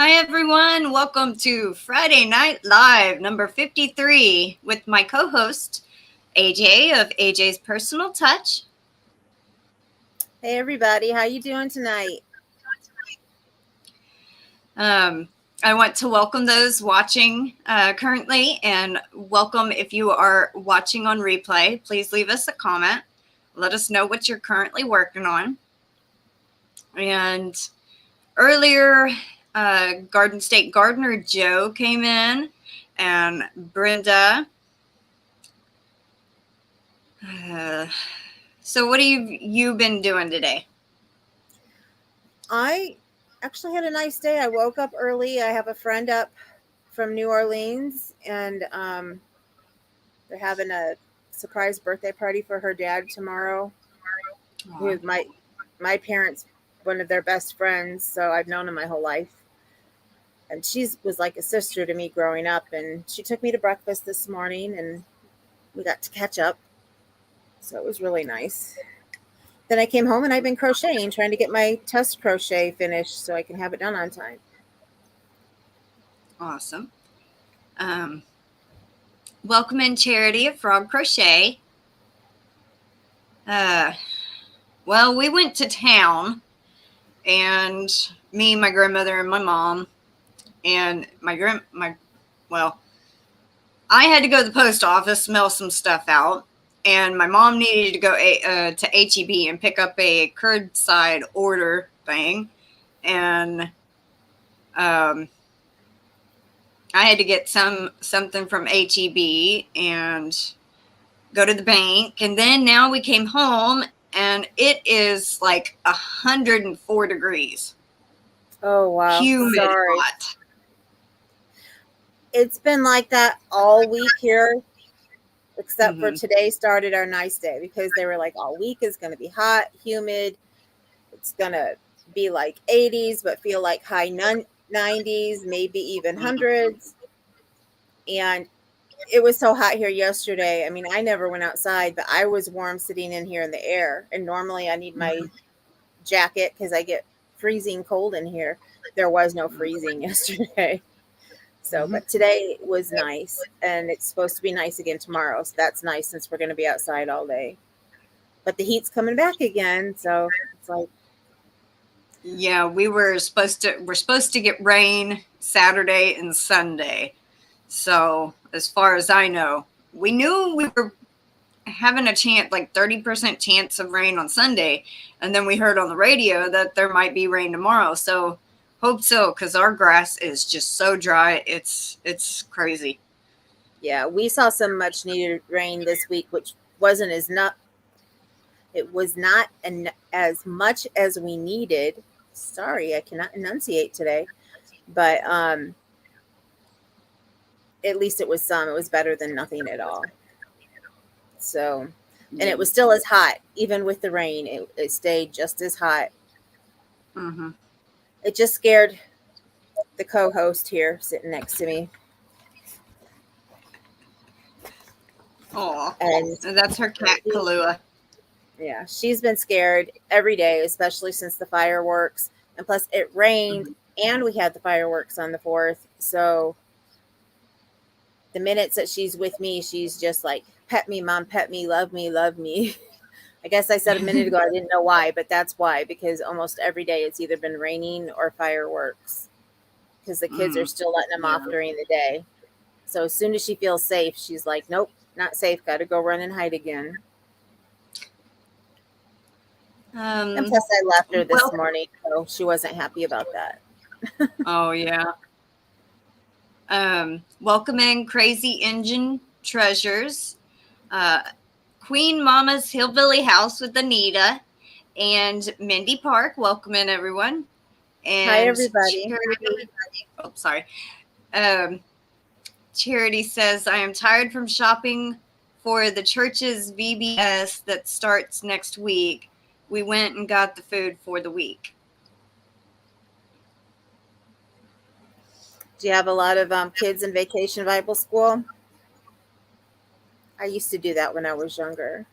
Hi, everyone. Welcome to Friday Night Live, number 53, with my co-host, AJ of AJ's Personal Touch. Hey, everybody. How you doing tonight? I want to welcome those watching currently, and welcome if you are watching on replay. Please leave us a comment. Let us know what you're currently working on. And earlier, Garden State Gardener Joe came in, and Brenda. So what have you been doing today? I actually had a nice day. I woke up early. I have a friend up from New Orleans, and they're having a surprise birthday party for her dad tomorrow. Who is my parents, one of their best friends, so I've known him my whole life. And she was like a sister to me growing up, and she took me to breakfast this morning, and we got to catch up. So it was really nice. Then I came home and I've been crocheting, trying to get my test crochet finished so I can have it done on time. Awesome. Welcome in, Charity of Frog Crochet. Well, we went to town, and me, my grandmother, and my mom, and I had to go to the post office, mail some stuff out, and my mom needed to go to H-E-B and pick up a curbside order thing, and I had to get something from H-E-B and go to the bank. And then now we came home and it is like 104 degrees. Oh, wow. Humid hot. It's been like that all week here, except for today started our nice day, because they were like, all week is going to be hot, humid. It's going to be like 80s, but feel like high 90s, maybe even hundreds. And it was so hot here yesterday. I mean, I never went outside, but I was warm sitting in here in the air. And normally I need my jacket because I get freezing cold in here. There was no freezing yesterday. So, but today was nice, and it's supposed to be nice again tomorrow. So that's nice since we're going to be outside all day. But the heat's coming back again, so it's like, yeah, we're supposed to get rain Saturday and Sunday. So as far as I know, we knew we were having a chance, like 30% chance of rain on Sunday, and then we heard on the radio that there might be rain tomorrow. So hope so, because our grass is just so dry. It's crazy. Yeah, we saw some much needed rain this week, which wasn't as it was not as much as we needed. Sorry, I cannot enunciate today, but at least it was some. It was better than nothing at all. So, and it was still as hot, even with the rain. It stayed just as hot. It just scared the co-host here sitting next to me. Oh, and that's her cat, Kahlua. Yeah, she's been scared every day, especially since the fireworks. And plus, it rained, and we had the fireworks on the 4th. So the minutes that she's with me, she's just like, pet me, Mom, pet me, love me, love me. I guess I said a minute ago I didn't know why, but that's why, because almost every day it's either been raining or fireworks, because the kids are still letting them off during the day. So as soon as she feels safe, she's like, nope, not safe, got to go run and hide again. And plus I left her this morning, so she wasn't happy about that. Oh, yeah. Welcome in, Crazy Engine Treasures. Queen Mama's Hillbilly House with Anita and Mindy Park. Welcome in, everyone. And hi, everybody. Charity says, I am tired from shopping for the church's VBS that starts next week. We went and got the food for the week. Do you have a lot of kids in Vacation Bible School? I used to do that when I was younger.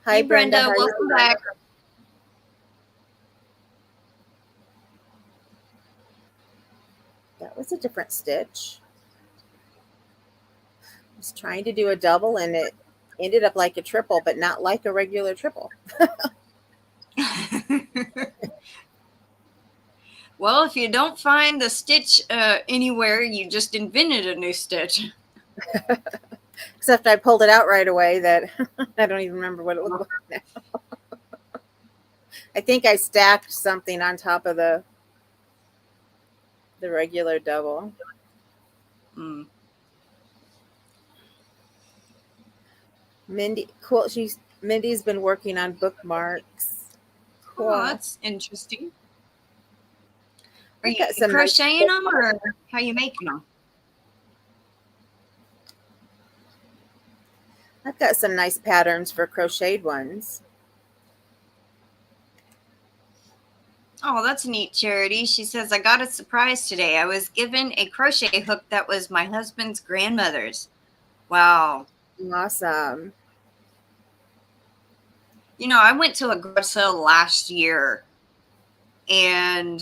Hi, hey, Brenda. Welcome back. That was a different stitch. I was trying to do a double and it ended up like a triple, but not like a regular triple. Well, if you don't find the stitch anywhere, you just invented a new stitch. Except I pulled it out right away that I don't even remember what it looked like now. I think I stacked something on top of the regular double. Mm. Mindy, cool. Mindy's been working on bookmarks. Cool. Oh, that's interesting. Are I've you got some crocheting nice them, or how you making them? I've got some nice patterns for crocheted ones. Oh, that's a neat, Charity. She says, I got a surprise today. I was given a crochet hook that was my husband's grandmother's. Wow. Awesome. You know, I went to a garage sale last year, and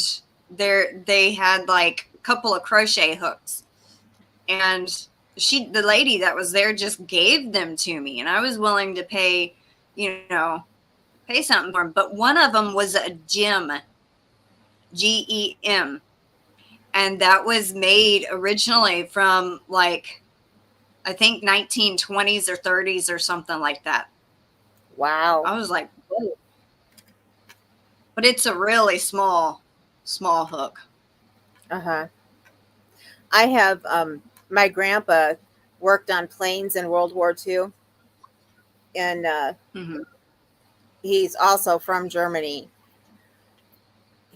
they had like a couple of crochet hooks, and the lady that was there just gave them to me, and I was willing to pay something for them. But one of them was a gem, GEM, and that was made originally from like, I think 1920s or 30s or something like that. Wow. I was like, whoa. But it's a really small hook. Uh-huh. I have my grandpa worked on planes in World War II, and Mm-hmm. he's also from Germany.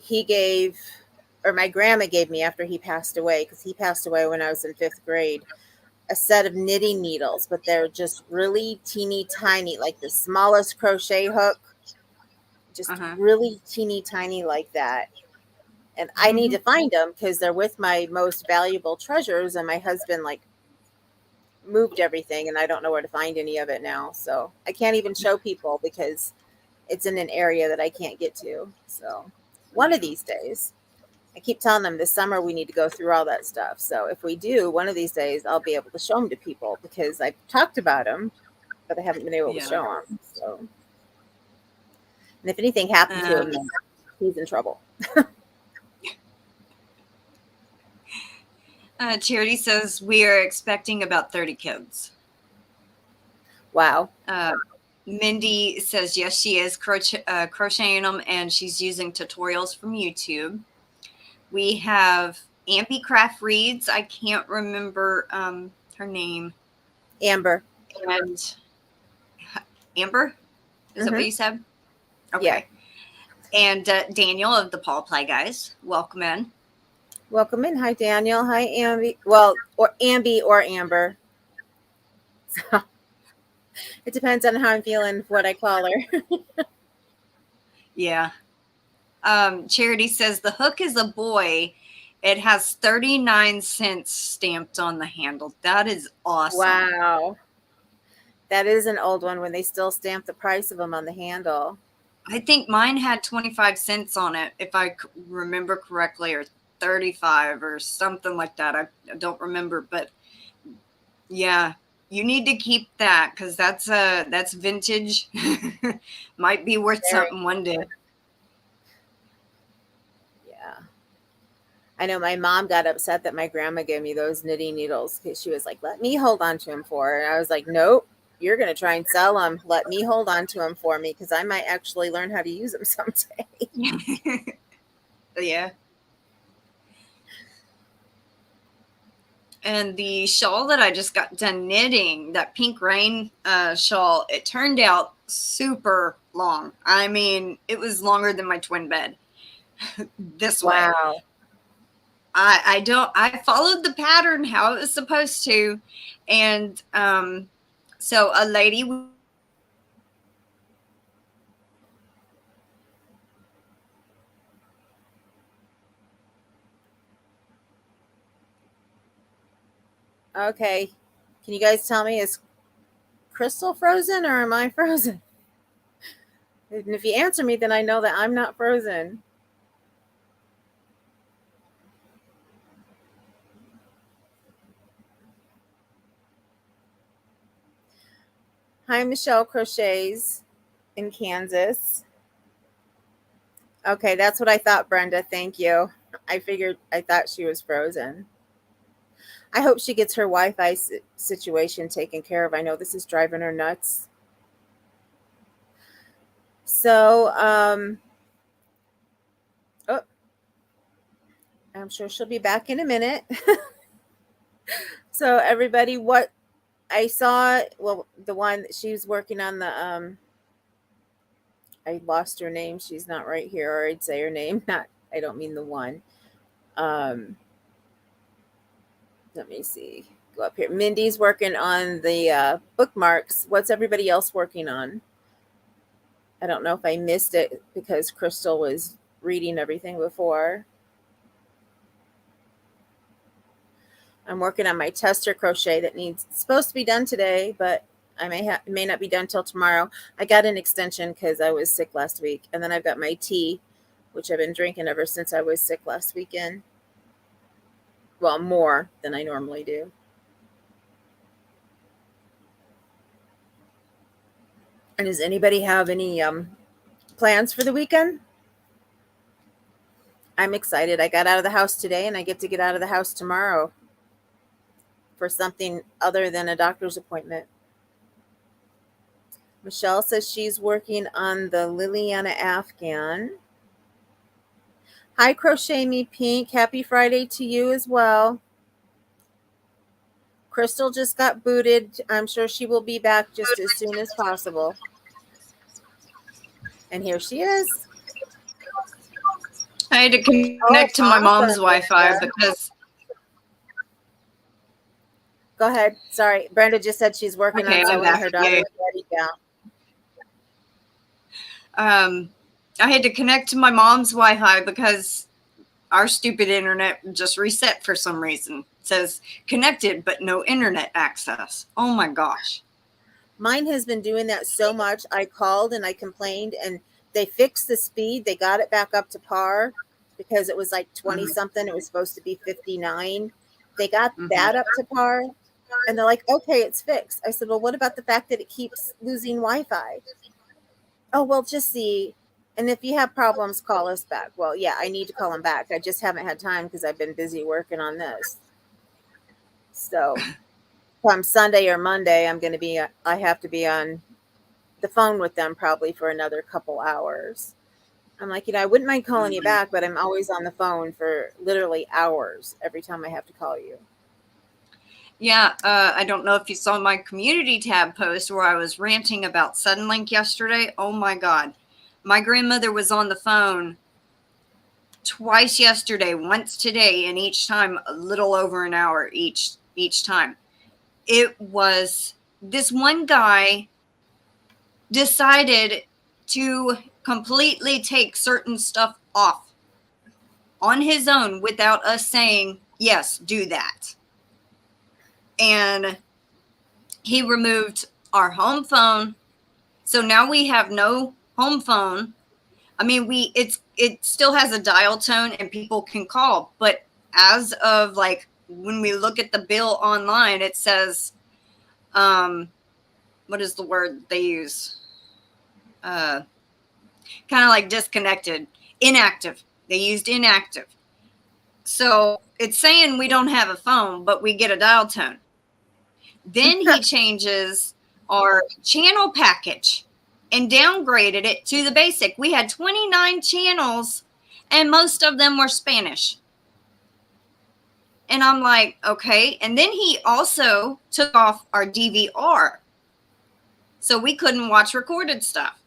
My grandma gave me, after he passed away, because he passed away when I was in 5th grade, a set of knitting needles, but they're just really teeny tiny, like the smallest crochet hook, just really teeny tiny like that. And I need to find them because they're with my most valuable treasures, and my husband like moved everything and I don't know where to find any of it now. So I can't even show people because it's in an area that I can't get to. So one of these days, I keep telling them this summer we need to go through all that stuff. So if we do, one of these days I'll be able to show them to people because I've talked about them, but I haven't been able to show them. So, and if anything happened to him, then he's in trouble. Charity says we are expecting about 30 kids. Wow. Mindy says yes, she is crocheting them, and she's using tutorials from YouTube. We have Ampy Craft Reads. I can't remember her name. Amber. And Amber? Is that what you said? Okay. Yeah. And Daniel of the Paw Play Guys. Welcome in. Welcome in. Hi, Daniel. Hi, Amby. Well, or Amby or Amber. So it depends on how I'm feeling, what I call her. Yeah. Charity says the hook is a boy. It has 39 cents stamped on the handle. That is awesome. Wow. That is an old one when they still stamp the price of them on the handle. I think mine had 25 cents on it, if I remember correctly, or 35 or something like that. I don't remember, but yeah, you need to keep that because that's vintage. Might be worth something one day. Yeah. I know my mom got upset that my grandma gave me those knitting needles because she was like, let me hold on to them for her. And I was like, nope, you're going to try and sell them. Let me hold on to them for me because I might actually learn how to use them someday. Yeah. And the shawl that I just got done knitting, that pink rain shawl, it turned out super long. I mean, it was longer than my twin bed. This way. Wow. I followed the pattern how it was supposed to. And so a lady Okay. Can you guys tell me, is Crystal frozen or am I frozen? And if you answer me, then I know that I'm not frozen. Hi, Michelle Crochets in Kansas. Okay, that's what I thought, Brenda. Thank you. I thought she was frozen. I hope she gets her Wi-Fi situation taken care of. I know this is driving her nuts. So, oh, I'm sure she'll be back in a minute. So, everybody, what I saw, well, the one she's working on the, I lost her name. She's not right here, or I'd say her name. I don't mean the one. Let me see. Go up here. Mindy's working on the bookmarks. What's everybody else working on? I don't know if I missed it because Crystal was reading everything before. I'm working on my tester crochet that it's supposed to be done today, but I may not be done till tomorrow. I got an extension because I was sick last week, and then I've got my tea, which I've been drinking ever since I was sick last weekend. Well, more than I normally do. And does anybody have any plans for the weekend? I'm excited. I got out of the house today, and I get to get out of the house tomorrow for something other than a doctor's appointment. Michelle says she's working on the Liliana Afghan. Hi, Crochet Me Pink. Happy Friday to you as well. Crystal just got booted. I'm sure she will be back just as soon as possible. And here she is. I had to connect to my mom's Wi-Fi because... Go ahead. Sorry. Brenda just said she's working on selling her daughter's wedding gown. I had to connect to my mom's Wi-Fi because our stupid internet just reset for some reason. It says connected, but no internet access. Oh my gosh. Mine has been doing that so much. I called and I complained, and they fixed the speed. They got it back up to par because it was like 20 something. It was supposed to be 59. They got that up to par, and they're like, okay, it's fixed. I said, well, what about the fact that it keeps losing Wi-Fi? Oh, well, just see. And if you have problems, call us back. Well, yeah, I need to call them back. I just haven't had time because I've been busy working on this. So from Sunday or Monday, I have to be on the phone with them probably for another couple hours. I'm like, I wouldn't mind calling you back, but I'm always on the phone for literally hours every time I have to call you. Yeah, I don't know if you saw my community tab post where I was ranting about Suddenlink yesterday. Oh my God. My grandmother was on the phone twice yesterday, once today, and each time a little over an hour each time. It was this one guy decided to completely take certain stuff off on his own without us saying, yes, do that. And he removed our home phone. So now we have no home phone. I mean, it still has a dial tone and people can call, but as of like when we look at the bill online, it says, what is the word they use? Kind of like disconnected, inactive. They used inactive. So it's saying we don't have a phone, but we get a dial tone. Then he changes our channel package and downgraded it to the basic. We had 29 channels and most of them were Spanish. And I'm like, okay. And then he also took off our DVR. So we couldn't watch recorded stuff.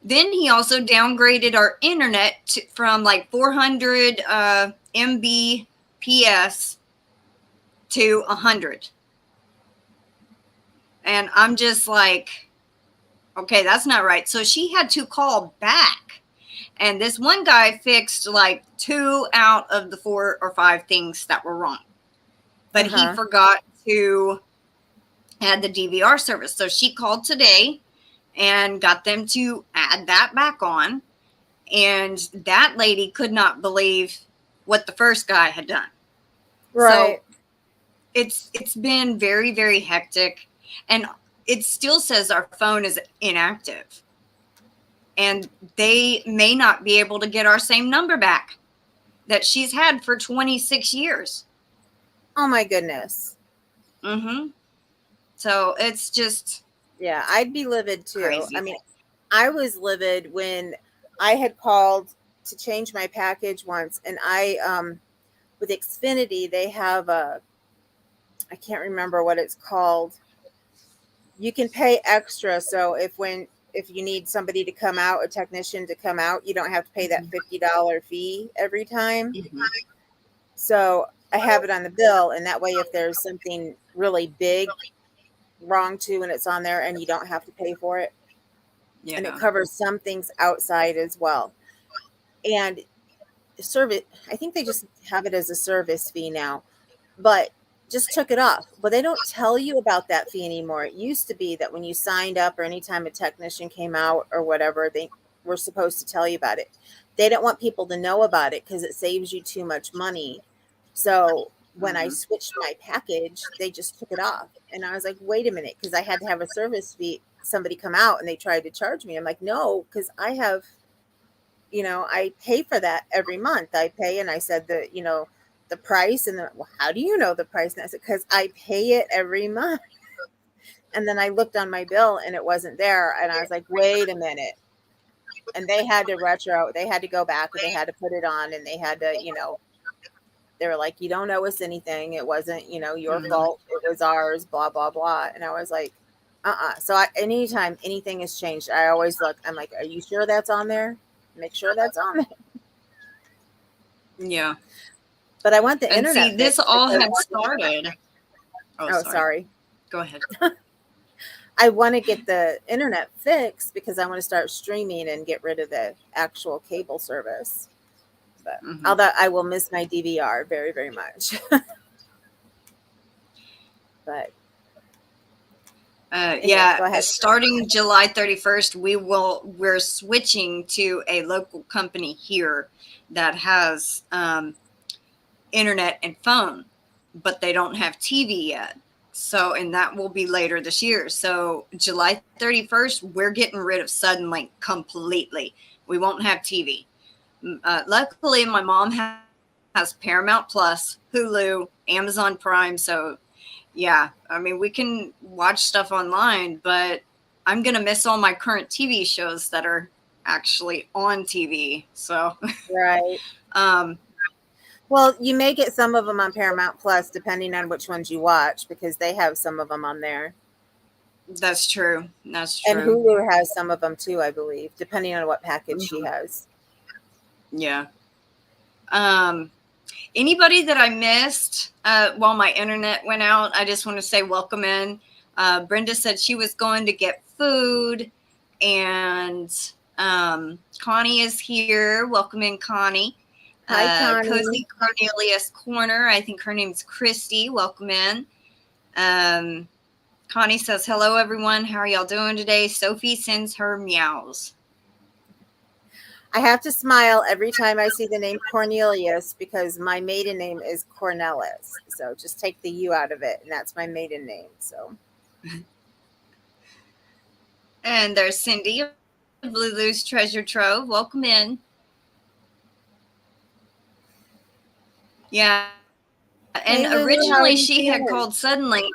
Then he also downgraded our internet from like 400 Mbps to 100. And I'm just like, okay, that's not right. So she had to call back. And this one guy fixed like 2 out of the 4 or 5 things that were wrong. But he forgot to add the DVR service. So she called today and got them to add that back on. And that lady could not believe what the first guy had done. Right. So it's been very, very hectic. And it still says our phone is inactive. And they may not be able to get our same number back that she's had for 26 years. Oh my goodness. Mm-hmm. So it's just... Yeah, I'd be livid too. Crazy. I mean, I was livid when I had called to change my package once, and with Xfinity, they have I can't remember what it's called. You can pay extra, so if you need somebody to come out, a technician to come out, you don't have to pay that $50 fee every time. Mm-hmm. So I have it on the bill, and that way, if there's something really big wrong too, and it's on there, and you don't have to pay for it. Yeah. And it covers some things outside as well. And service, I think they just have it as a service fee now, but just took it off. But they don't tell you about that fee anymore. It used to be that when you signed up or anytime a technician came out or whatever, they were supposed to tell you about it. They don't want people to know about it because it saves you too much money. So when I switched my package, they just took it off. And I was like, wait a minute, because I had to have a service fee, somebody come out, and they tried to charge me. I'm like, no, because I have, I pay for that every month. I pay, and I said the price, and well, how do you know the price? And I said, because I pay it every month. And then I looked on my bill and it wasn't there. And I was like, wait a minute. And they had to go back, and they had to put it on, and they had to, they were like, you don't owe us anything. It wasn't, your fault. It was ours, blah, blah, blah. And I was like, So anytime anything has changed, I always look, I'm like, are you sure that's on there? Make sure that's on there. Yeah. But I want the and internet. See, this all had started. Oh, sorry. Go ahead. I want to get the internet fixed because I want to start streaming and get rid of the actual cable service. But although I will miss my DVR very, very much. But anyways, starting July 31st, we're switching to a local company here that has internet and phone, but they don't have TV yet. So, and that will be later this year. So July 31st, we're getting rid of Suddenlink completely. We won't have TV. Luckily, my mom has Paramount Plus, Hulu, Amazon Prime. So yeah, I mean, we can watch stuff online, but I'm going to miss all my current TV shows that are actually on TV. So, right. Well, you may get some of them on Paramount Plus, depending on which ones you watch, because they have some of them on there. That's true. That's true. And Hulu has some of them too, I believe, depending on what package she has. Yeah. Anybody that I missed while my internet went out, I just want to say welcome in. Brenda said she was going to get food, and Connie is here. Welcome in, Connie. Hi, Connie. Cozy Cornelius Corner. I think her name's Christy. Welcome in. Connie says, hello, everyone. How are y'all doing today? Sophie sends her meows. I have to smile every time I see the name Cornelius because my maiden name is Cornelis. So just take the U out of it, and that's my maiden name. So. And there's Cindy of Lulu's Treasure Trove. Welcome in. Yeah. And hey, Lulu, originally she had called Suddenlink.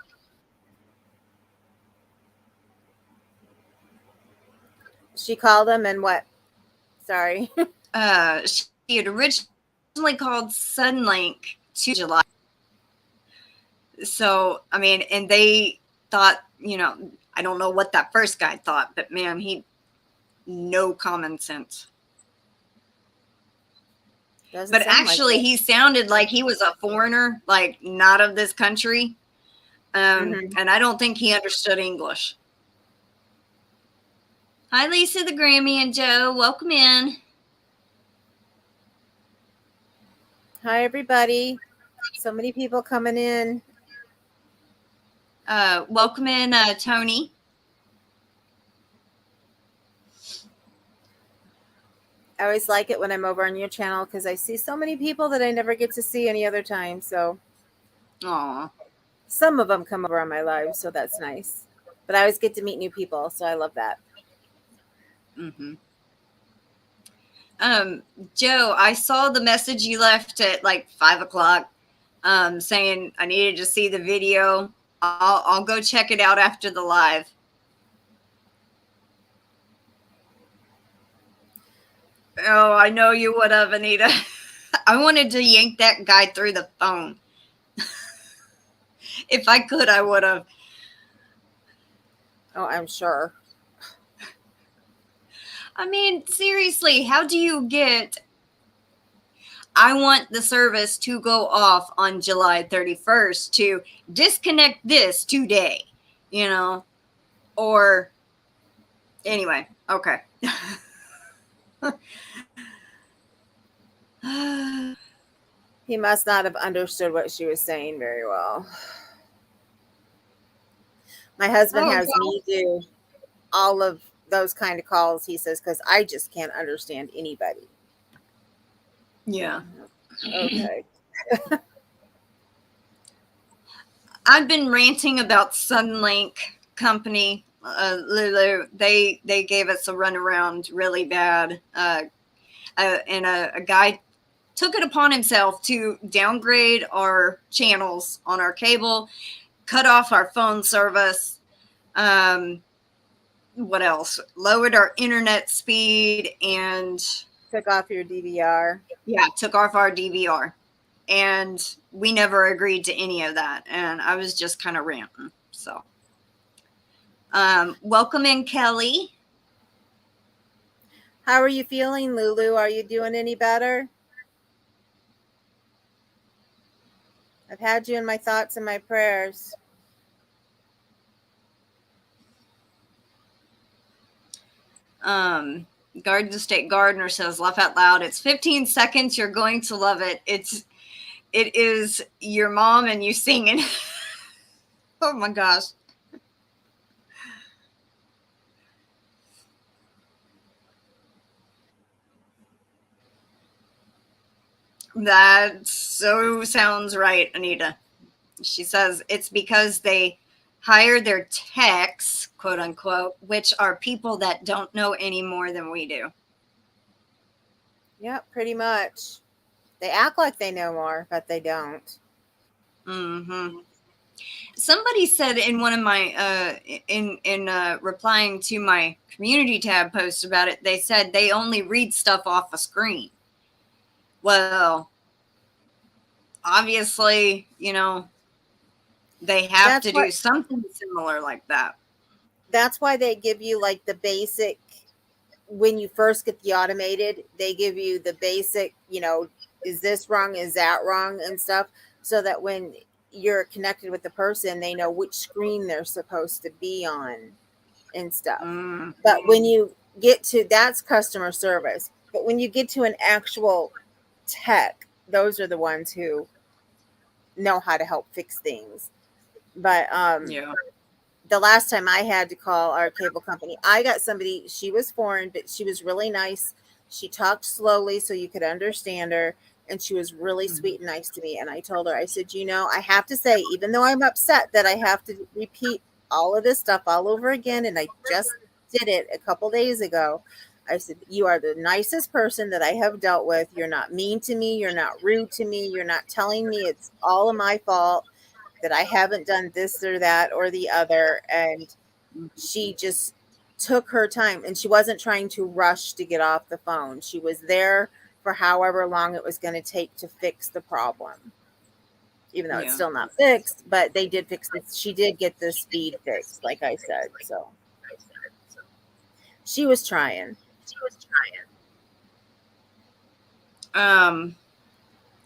She called them and what? Sorry. She had originally called Suddenlink to July. So, I mean, and they thought, I don't know what that first guy thought, but man, no common sense. But actually, he sounded like he was a foreigner, like not of this country. And I don't think he understood English. Hi, Lisa, the Grammy, and Joe. Welcome in. Hi, everybody. So many people coming in. Welcome in, Tony. I always like it when I'm over on your channel because I see so many people that I never get to see any other time. So, Aww. Some of them come over on my live, so that's nice. But I always get to meet new people, so I love that. Mm-hmm. Joe, I saw the message you left at like 5 o'clock, saying I needed to see the video. I'll go check it out after the live. Oh, I know you would have, Anita. I wanted to yank that guy through the phone. If I could, I would have. Oh, I'm sure. I mean, seriously, how do you get... I want the service to go off on July 31st to disconnect this today, you know? Or, anyway, okay. He must not have understood what she was saying very well. My husband has me do all of those kind of calls, he says, because I just can't understand anybody. Yeah. Okay. I've been ranting about Sunlink Company. Lulu, they gave us a runaround really bad. And a guy took it upon himself to downgrade our channels on our cable, cut off our phone service. What else? Lowered our internet speed and took off your DVR. Yeah, took off our DVR. And we never agreed to any of that. And I was just kind of ranting. So, welcome in, Kelly. How are you feeling, Lulu? Are you doing any better? I've had you in my thoughts and my prayers. Garden State Gardener says, laugh out loud. It's 15 seconds. You're going to love it. It is your mom and you singing. Oh my gosh. That so sounds right, Anita. She says it's because they hire their techs, quote unquote, which are people that don't know any more than we do. Yeah, pretty much. They act like they know more, but they don't. Mm-hmm. Somebody said in one of my in replying to my community tab post about it, they said they only read stuff off a screen. Well, obviously, you know, they have to do something similar like that. That's why they give you like the basic, when you first get the automated, they give you the basic, you know, is this wrong, is that wrong, and stuff, so that when you're connected with the person, they know which screen they're supposed to be on and stuff. Mm-hmm. But when you get to, that's customer service. But when you get to an actual tech, those are the ones who know how to help fix things. But yeah. The last time I had to call our cable company, I got somebody, she was foreign, but she was really nice. She talked slowly so you could understand her. And she was really sweet and nice to me. And I told her, I said, you know, I have to say, even though I'm upset that I have to repeat all of this stuff all over again, and I just did it a couple days ago, I said, you are the nicest person that I have dealt with. You're not mean to me. You're not rude to me. You're not telling me it's all of my fault that I haven't done this or that or the other. And she just took her time, and she wasn't trying to rush to get off the phone. She was there for however long it was going to take to fix the problem, even though it's still not fixed, but they did fix it. She did get the speed fixed, like I said. So she was trying.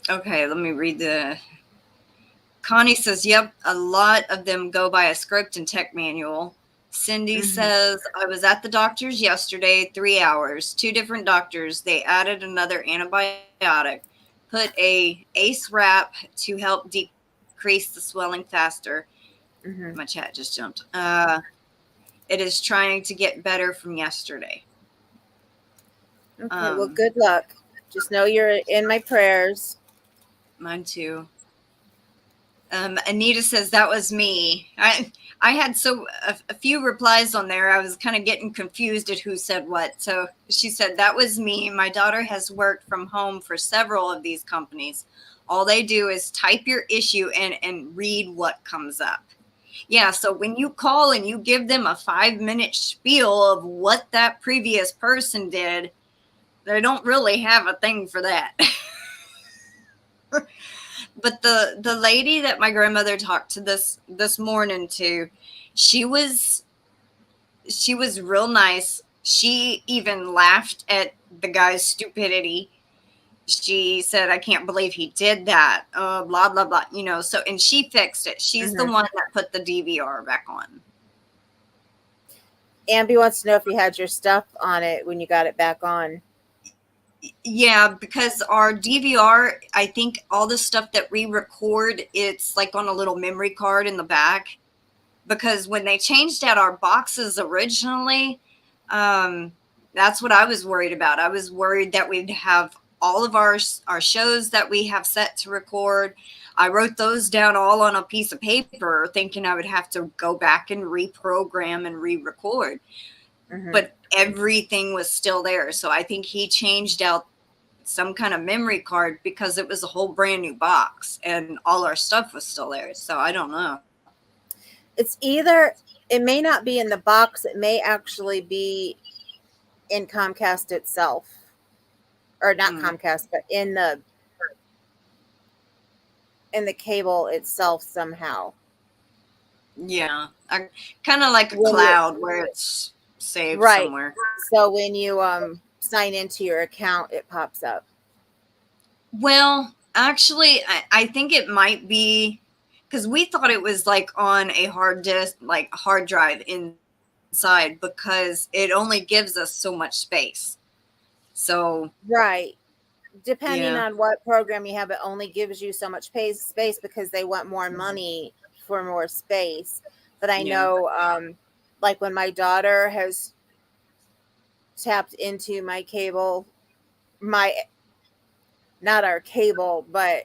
Okay, let me read the... Connie says, yep, a lot of them go by a script and tech manual. Cindy says, I was at the doctor's yesterday, 3 hours, 2 different doctors. They added another antibiotic, put a ACE wrap to help decrease the swelling faster. My chat just jumped. It is trying to get better from yesterday. Okay, well, good luck. Just know you're in my prayers. Mine too. Anita says that was me. I had a few replies on there. I was kind of getting confused at who said what. So she said that was me. My daughter has worked from home for several of these companies. All they do is type your issue and read what comes up. Yeah, so when you call and you give them a 5-minute spiel of what that previous person did, they don't really have a thing for that. But the lady that my grandmother talked to this morning to, she was real nice. She even laughed at the guy's stupidity. She said, I can't believe he did that. Blah, blah, blah. You know, so, and she fixed it. She's the one that put the DVR back on. Ambi wants to know if you had your stuff on it when you got it back on. Yeah, because our DVR, I think all the stuff that we record, it's like on a little memory card in the back. Because when they changed out our boxes originally, that's what I was worried about. I was worried that we'd have all of our shows that we have set to record. I wrote those down all on a piece of paper, thinking I would have to go back and reprogram and re-record. But everything was still there. So I think he changed out some kind of memory card because it was a whole brand new box and all our stuff was still there. So I don't know. It's either, it may not be in the box. It may actually be in Comcast itself, or not Comcast, but in the cable itself somehow. Yeah, kind of like a cloud where it's saved somewhere. So when you sign into your account, it pops up. Well, actually, I think it might be because we thought it was like on a hard disk, like a hard drive inside, because it only gives us so much space. So depending on what program you have, it only gives you so much space because they want more money for more space. But I know, like when my daughter has tapped into my cable, not our cable, but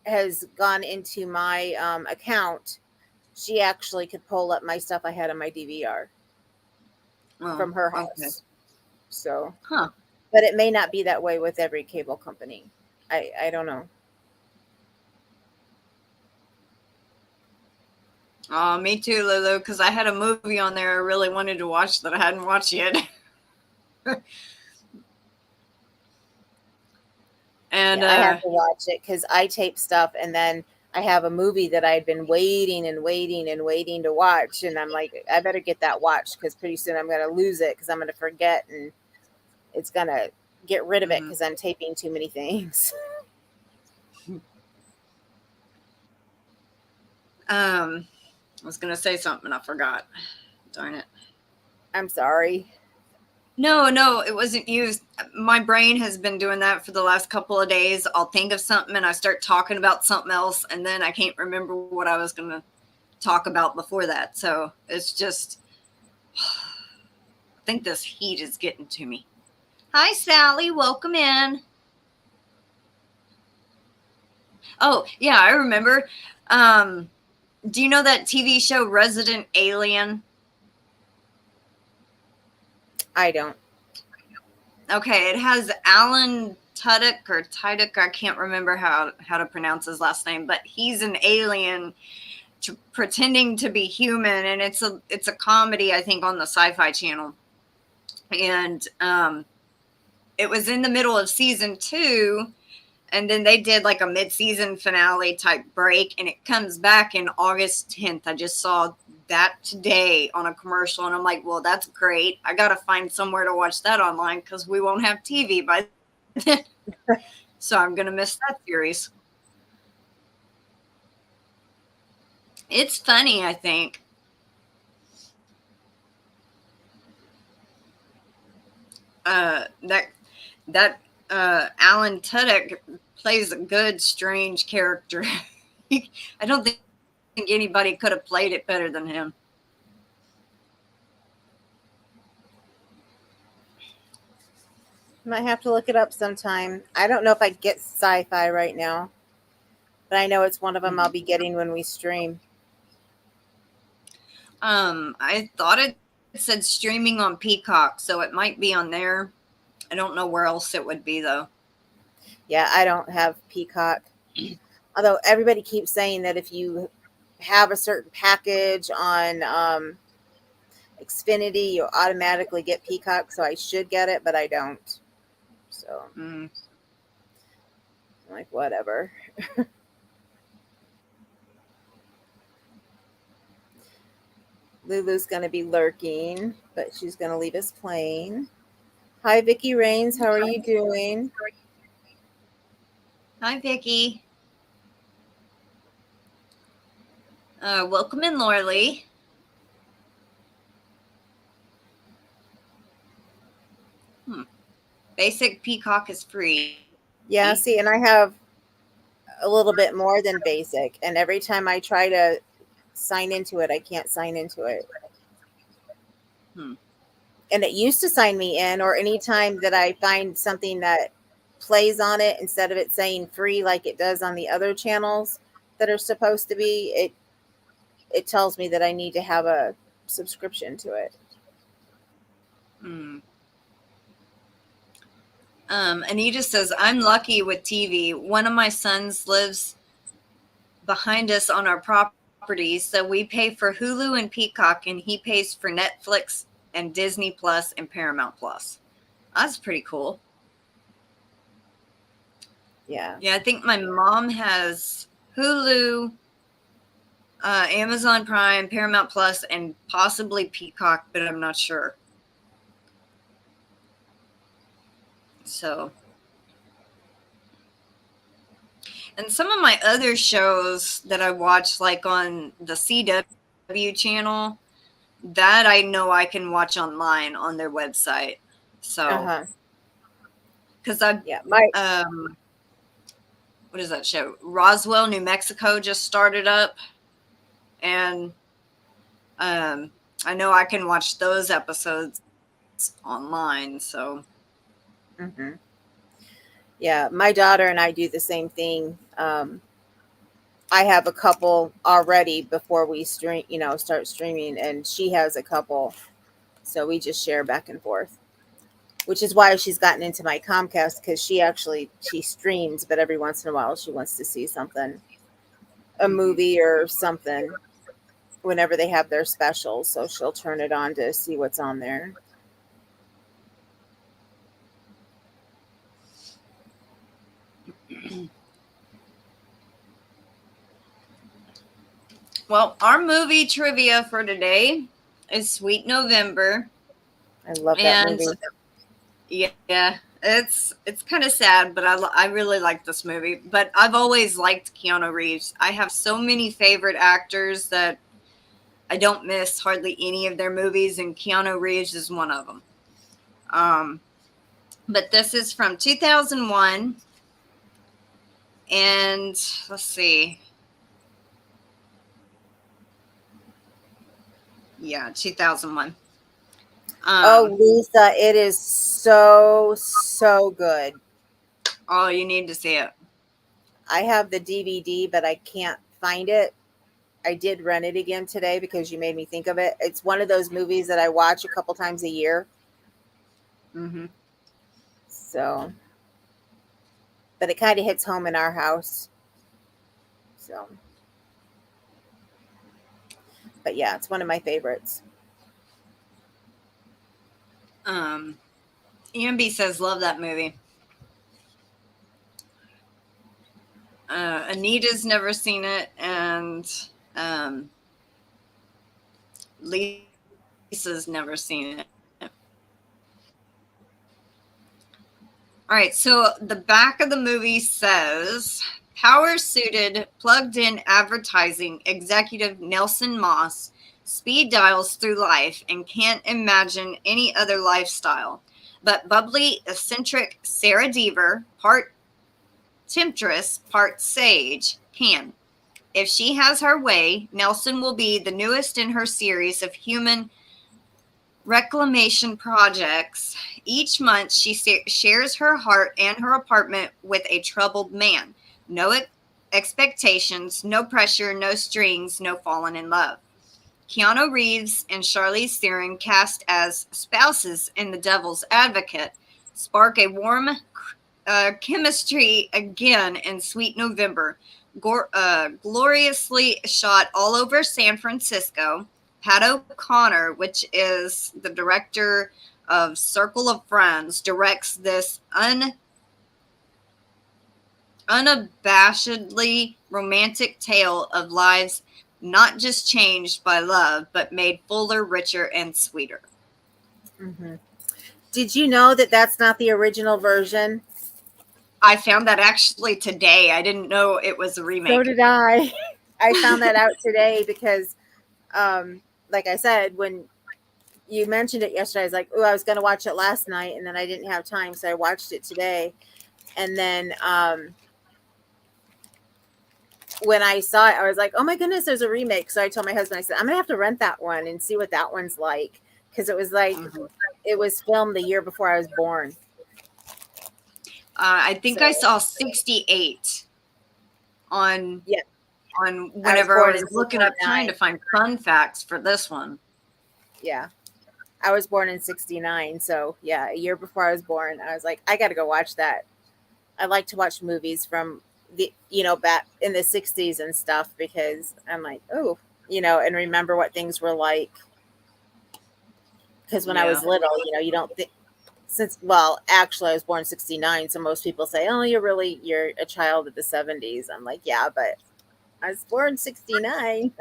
has gone into my account, she actually could pull up my stuff I had on my DVR from her house. Okay. So, but it may not be that way with every cable company. I don't know. Oh, me too, Lulu, because I had a movie on there I really wanted to watch that I hadn't watched yet. And I have to watch it because I tape stuff, and then I have a movie that I'd been waiting to watch, and I'm like, I better get that watched because pretty soon I'm going to lose it because I'm going to forget, and it's going to get rid of it because I'm taping too many things. I was going to say something, I forgot. Darn it. I'm sorry. No, it wasn't you. My brain has been doing that for the last couple of days. I'll think of something and I start talking about something else, and then I can't remember what I was going to talk about before that. So it's just, I think this heat is getting to me. Hi, Sally. Welcome in. Oh, yeah, I remember. Do you know that TV show Resident Alien? I don't. Okay, it has Alan Tudyk, I can't remember how to pronounce his last name, but he's an alien pretending to be human, and it's a comedy, I think, on the Sci-Fi Channel. And it was in the middle of season 2, and then they did like a mid-season finale type break, and it comes back in August 10th. I just saw that today on a commercial, and I'm like, well, that's great. I gotta find somewhere to watch that online because we won't have TV by then. So I'm gonna miss that series. It's funny, I think. That Alan Tudyk plays a good, strange character. I don't think anybody could have played it better than him. Might have to look it up sometime. I don't know if I get Sci-Fi right now. But I know it's one of them I'll be getting when we stream. I thought it said streaming on Peacock, so it might be on there. I don't know where else it would be, though. Yeah, I don't have Peacock. Although everybody keeps saying that if you have a certain package on Xfinity, you'll automatically get Peacock. So I should get it, but I don't. So I'm like, whatever. Lulu's going to be lurking, but she's going to leave us playing. Hi, Vicki Rains. How are you doing? Hi, Vicki. Welcome in, Laura Lee. Basic Peacock is free. Yeah, see, and I have a little bit more than basic. And every time I try to sign into it, I can't sign into it. And it used to sign me in, or anytime that I find something that plays on it, instead of it saying free like it does on the other channels that are supposed to be, it tells me that I need to have a subscription to it. Anita says, I'm lucky with TV. One of my sons lives behind us on our property, so we pay for Hulu and Peacock, and he pays for Netflix and Disney Plus and Paramount Plus. That's pretty cool. Yeah. Yeah, I think my mom has Hulu, Amazon Prime, Paramount Plus, and possibly Peacock, but I'm not sure. So, and some of my other shows that I watch, like on the CW channel, that I know I can watch online on their website. So, because what is that show? Roswell, New Mexico just started up, and I know I can watch those episodes online. So, yeah, my daughter and I do the same thing. I have a couple already before we start streaming, and she has a couple, so we just share back and forth. Which is why she's gotten into my Comcast, because she streams, but every once in a while she wants to see something, a movie or something, whenever they have their specials. So she'll turn it on to see what's on there. Well, our movie trivia for today is Sweet November. I love that movie. Yeah, it's kind of sad, but I really like this movie. But I've always liked Keanu Reeves. I have so many favorite actors that I don't miss hardly any of their movies, and Keanu Reeves is one of them. But this is from 2001, and let's see. Yeah, 2001. Oh, Lisa, it is so good. Oh, you need to see it. I have the DVD, but I can't find it. I did rent it again today because you made me think of it. It's one of those movies that I watch a couple times a year. So, but it kind of hits home in our house. So, but yeah, it's one of my favorites. EMB says, love that movie. Anita's never seen it, and Lisa's never seen it. All right, so the back of the movie says, power-suited, plugged-in advertising executive Nelson Moss speed dials through life and can't imagine any other lifestyle. But bubbly, eccentric Sarah Deaver, part temptress, part sage, can. If she has her way, Nelson will be the newest in her series of human reclamation projects. Each month, she shares her heart and her apartment with a troubled man. No expectations, no pressure, no strings, no falling in love. Keanu Reeves and Charlize Theron, cast as spouses in The Devil's Advocate, spark a warm chemistry again in Sweet November. Gloriously shot all over San Francisco. Pat O'Connor, which is the director of Circle of Friends, directs this unabashedly romantic tale of lives not just changed by love, but made fuller, richer, and sweeter. Mm-hmm. Did you know that that's not the original version? I found that actually today. I didn't know it was a remake. So did I. I found that out today because, like I said, when you mentioned it yesterday, I was like, oh, I was going to watch it last night, and then I didn't have time, so I watched it today. And then when I saw it, I was like, oh my goodness, there's a remake. So I told my husband, I said, I'm going to have to rent that one and see what that one's like. Because it was like, it was filmed the year before I was born. I think I saw 68 on whenever I was looking up trying to find fun facts for this one. Yeah. I was born in 69. So yeah, a year before I was born, I was like, I got to go watch that. I like to watch movies from the, back in the 60s and stuff, because I'm like, oh, and remember what things were like. Because when I was little, you don't think, actually I was born in 69. So most people say, oh, you're a child of the 70s. I'm like, yeah, but I was born in 69.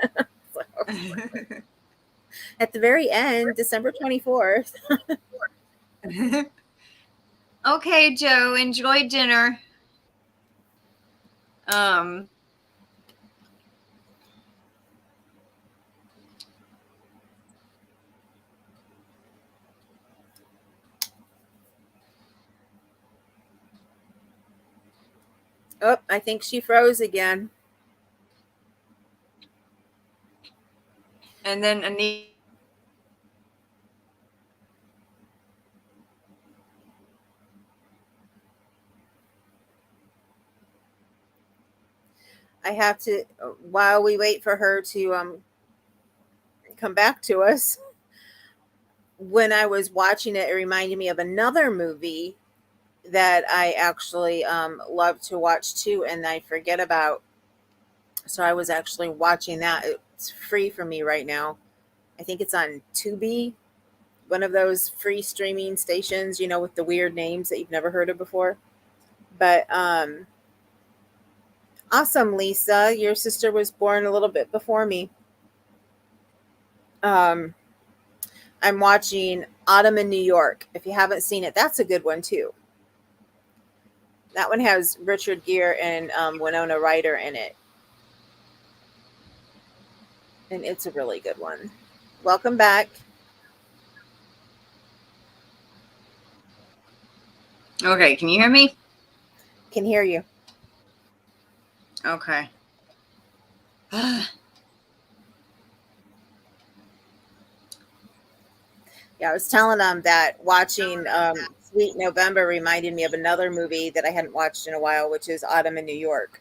So, at the very end, December 24th. Okay, Joe, enjoy dinner. Oh, I think she froze again. And then Anita. I have to, while we wait for her to come back to us, when I was watching it, it reminded me of another movie that I actually love to watch too, and I forget about. So I was actually watching that. It's free for me right now. I think it's on Tubi, one of those free streaming stations, with the weird names that you've never heard of before. But awesome, Lisa. Your sister was born a little bit before me. I'm watching Autumn in New York. If you haven't seen it, that's a good one too. That one has Richard Gere and Winona Ryder in it. And it's a really good one. Welcome back. Okay, can you hear me? Can hear you. Okay. Yeah, I was telling them that watching Sweet November reminded me of another movie that I hadn't watched in a while, which is Autumn in New York,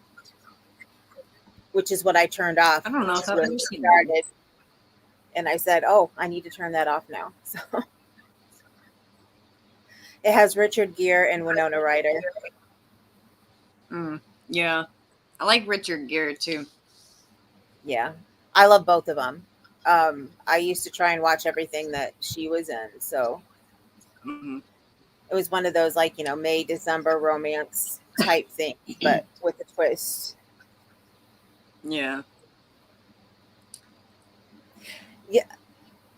which is what I turned off. I don't know if I've ever seen it. And I said, oh, I need to turn that off now. So it has Richard Gere and Winona Ryder. Yeah. I like Richard Gere too. Yeah. I love both of them. I used to try and watch everything that she was in. So it was one of those May, December romance type things, but with a twist. Yeah. Yeah.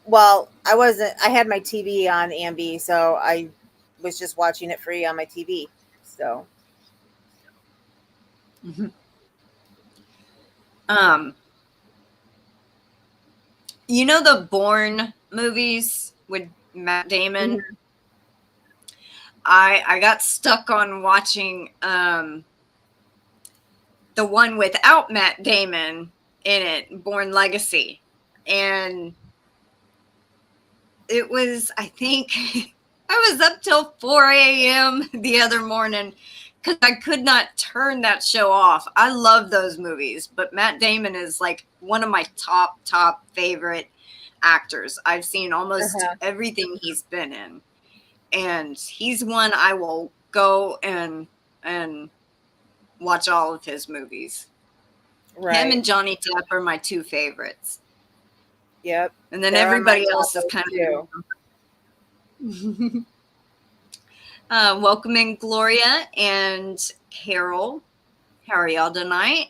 Well, I had my TV on M.O.B.S, so I was just watching it free on my TV. So. The Bourne movies with Matt Damon? Mm-hmm. I got stuck on watching the one without Matt Damon in it, Bourne Legacy. And it was, I think, I was up till 4 a.m. the other morning because I could not turn that show off. I love those movies, but Matt Damon is like one of my top favorite actors. I've seen almost everything he's been in, and he's one I will go and watch all of his movies. Right. Him and Johnny Depp are my two favorites. Yep. And then everybody else is kind of welcoming Gloria and Carol. How are y'all tonight?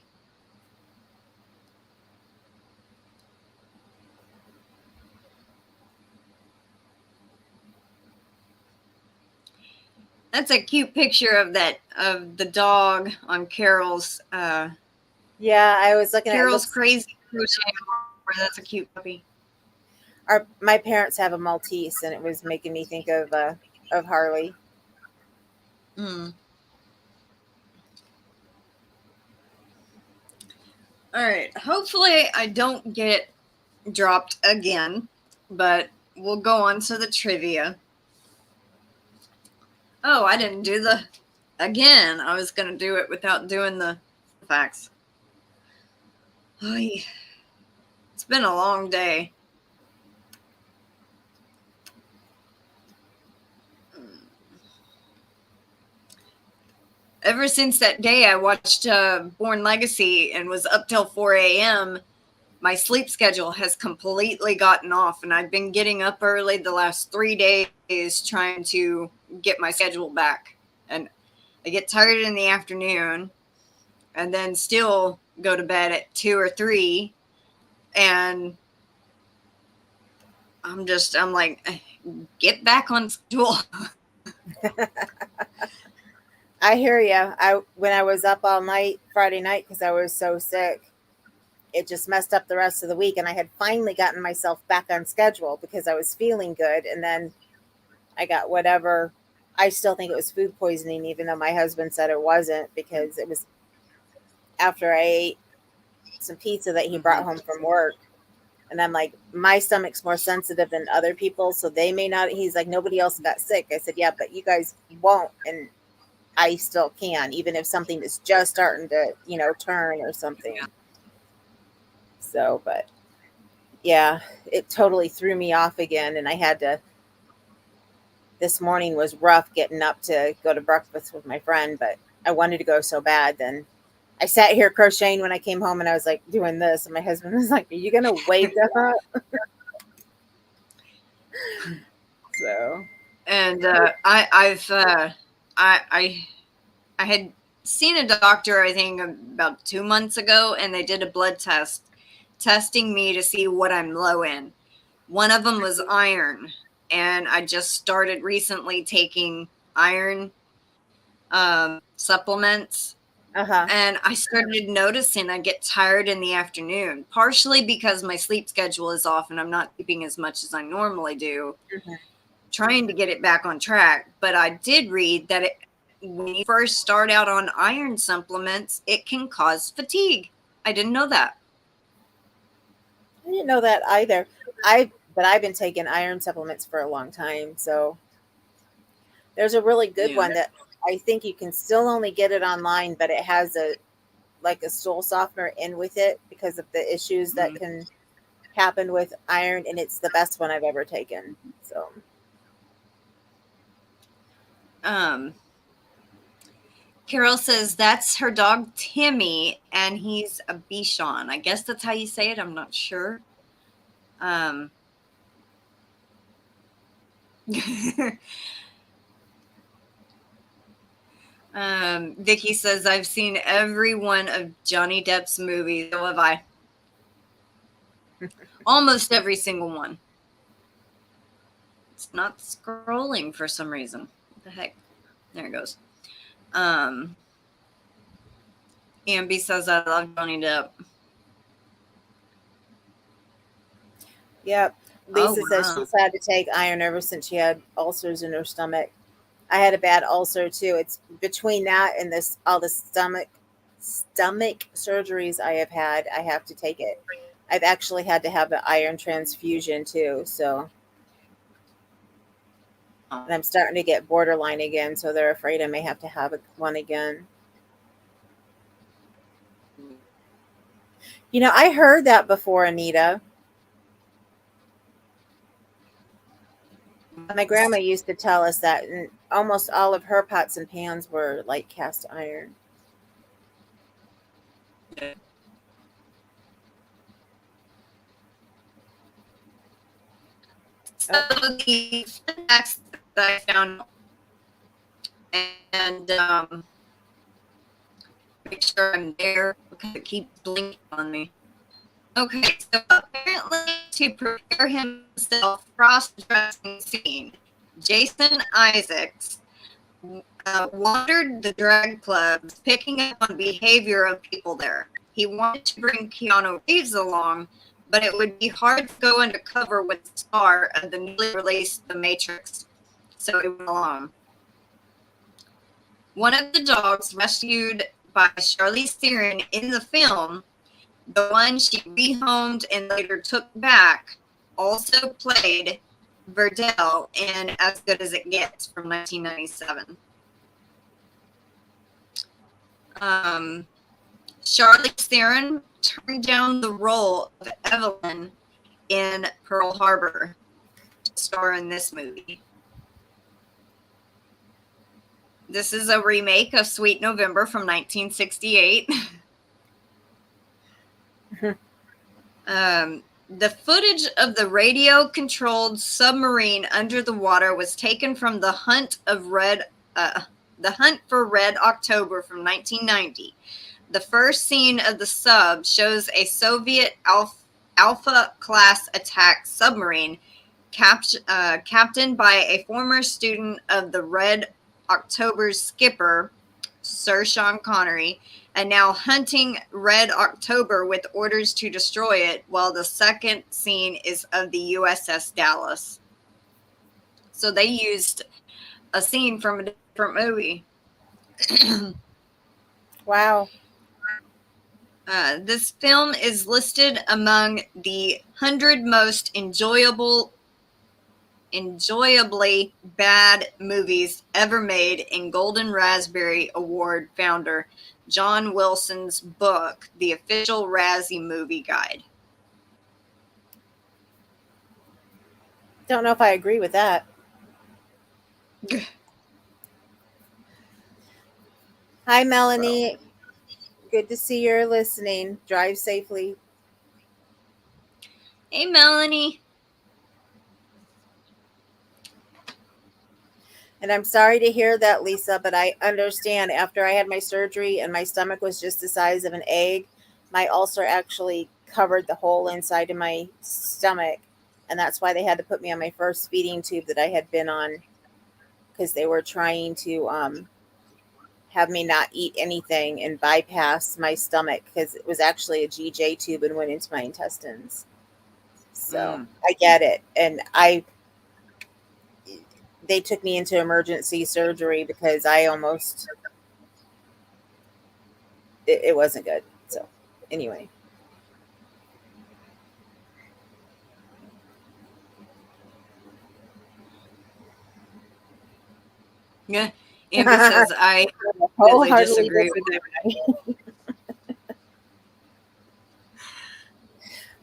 That's a cute picture of the dog on Carol's. Yeah, I was looking Carol's crazy crochet. That's a cute puppy. My parents have a Maltese, and it was making me think of Harley. Mm. All right. Hopefully, I don't get dropped again, but we'll go on to the trivia. Oh, I didn't do the again. I was going to do it without doing the facts. It's been a long day. Ever since that day I watched Born Legacy and was up till 4 a.m., my sleep schedule has completely gotten off, and I've been getting up early the last 3 days trying to get my schedule back. And I get tired in the afternoon and then still go to bed at 2 or 3. And I'm like, get back on schedule. I hear you. When I was up all night Friday night because I was so sick, it just messed up the rest of the week. And I had finally gotten myself back on schedule because I was feeling good. And then I got whatever. I still think it was food poisoning, even though my husband said it wasn't, because it was after I ate some pizza that he brought home from work. And I'm like, my stomach's more sensitive than other people, so they may not. He's like, nobody else got sick. I said, yeah, but you guys won't. And I still can, even if something is just starting to, turn or something. Yeah. So, but yeah, it totally threw me off again. And I had to, this morning was rough getting up to go to breakfast with my friend, but I wanted to go so bad. Then I sat here crocheting when I came home, and I was like doing this. And my husband was like, are you going to wake up? So, and I had seen a doctor, I think about 2 months ago, and they did a blood test testing me to see what I'm low in. One of them was iron, and I just started recently taking iron supplements. And I started noticing I get tired in the afternoon, partially because my sleep schedule is off and I'm not sleeping as much as I normally do, trying to get it back on track. But I did read that when you first start out on iron supplements, it can cause fatigue. I didn't know that. I didn't know that either. But I've been taking iron supplements for a long time. So there's a really good one that I think you can still only get it online, but it has a stool softener in with it because of the issues that can happen with iron, and it's the best one I've ever taken. So Carol says that's her dog Timmy, and he's a Bichon. I guess that's how you say it. I'm not sure. Vicky says I've seen every one of Johnny Depp's movies. So have I. Almost every single one. It's not scrolling for some reason. What the heck? There it goes. Ambi says I love Johnny Depp. Yep. Lisa says she's had to take iron ever since she had ulcers in her stomach. I had a bad ulcer too. It's between that and all the stomach surgeries I have had. I have to take it. I've actually had to have an iron transfusion too. So And I'm starting to get borderline again, so they're afraid I may have to have one again. You know, I heard that before, Anita. My grandma used to tell us that, and almost all of her pots and pans were like cast iron. So the facts that I found, and make sure I'm there because it keeps blinking on me. Okay, so apparently to prepare himself for cross-dressing scene, Jason Isaacs wandered the drag clubs, picking up on behavior of people there. He wanted to bring Keanu Reeves along, but it would be hard to go undercover with the star of the newly released The Matrix, so he went along. One of the dogs rescued by Charlize Theron in the film, the one she rehomed and later took back, also played Verdell in As Good as It Gets from 1997. Charlize Theron turned down the role of Evelyn in Pearl Harbor to star in this movie. This is a remake of Sweet November from 1968. The footage of the radio-controlled submarine under the water was taken from The Hunt for Red October from 1990. The first scene of the sub shows a Soviet Alpha-class attack submarine captained by a former student of the Red October's skipper, Sir Sean Connery, and now hunting Red October with orders to destroy it, while the second scene is of the USS Dallas. So they used a scene from a different movie. Wow. This film is listed among the 100 most enjoyably bad movies ever made in Golden Raspberry Award founder John Wilson's book, The Official Razzie Movie Guide. Don't know if I agree with that. Hi, Melanie. Well, good to see you're listening. Drive safely. Hey, Melanie. And I'm sorry to hear that, Lisa, but I understand. After I had my surgery and my stomach was just the size of an egg, my ulcer actually covered the whole inside of my stomach. And that's why they had to put me on my first feeding tube that I had been on, because they were trying to have me not eat anything and bypass my stomach, because it was actually a GJ tube and went into my intestines. So I get it. And they took me into emergency surgery because I almost, it wasn't good. So anyway. Yeah. Amber says, I wholeheartedly disagree with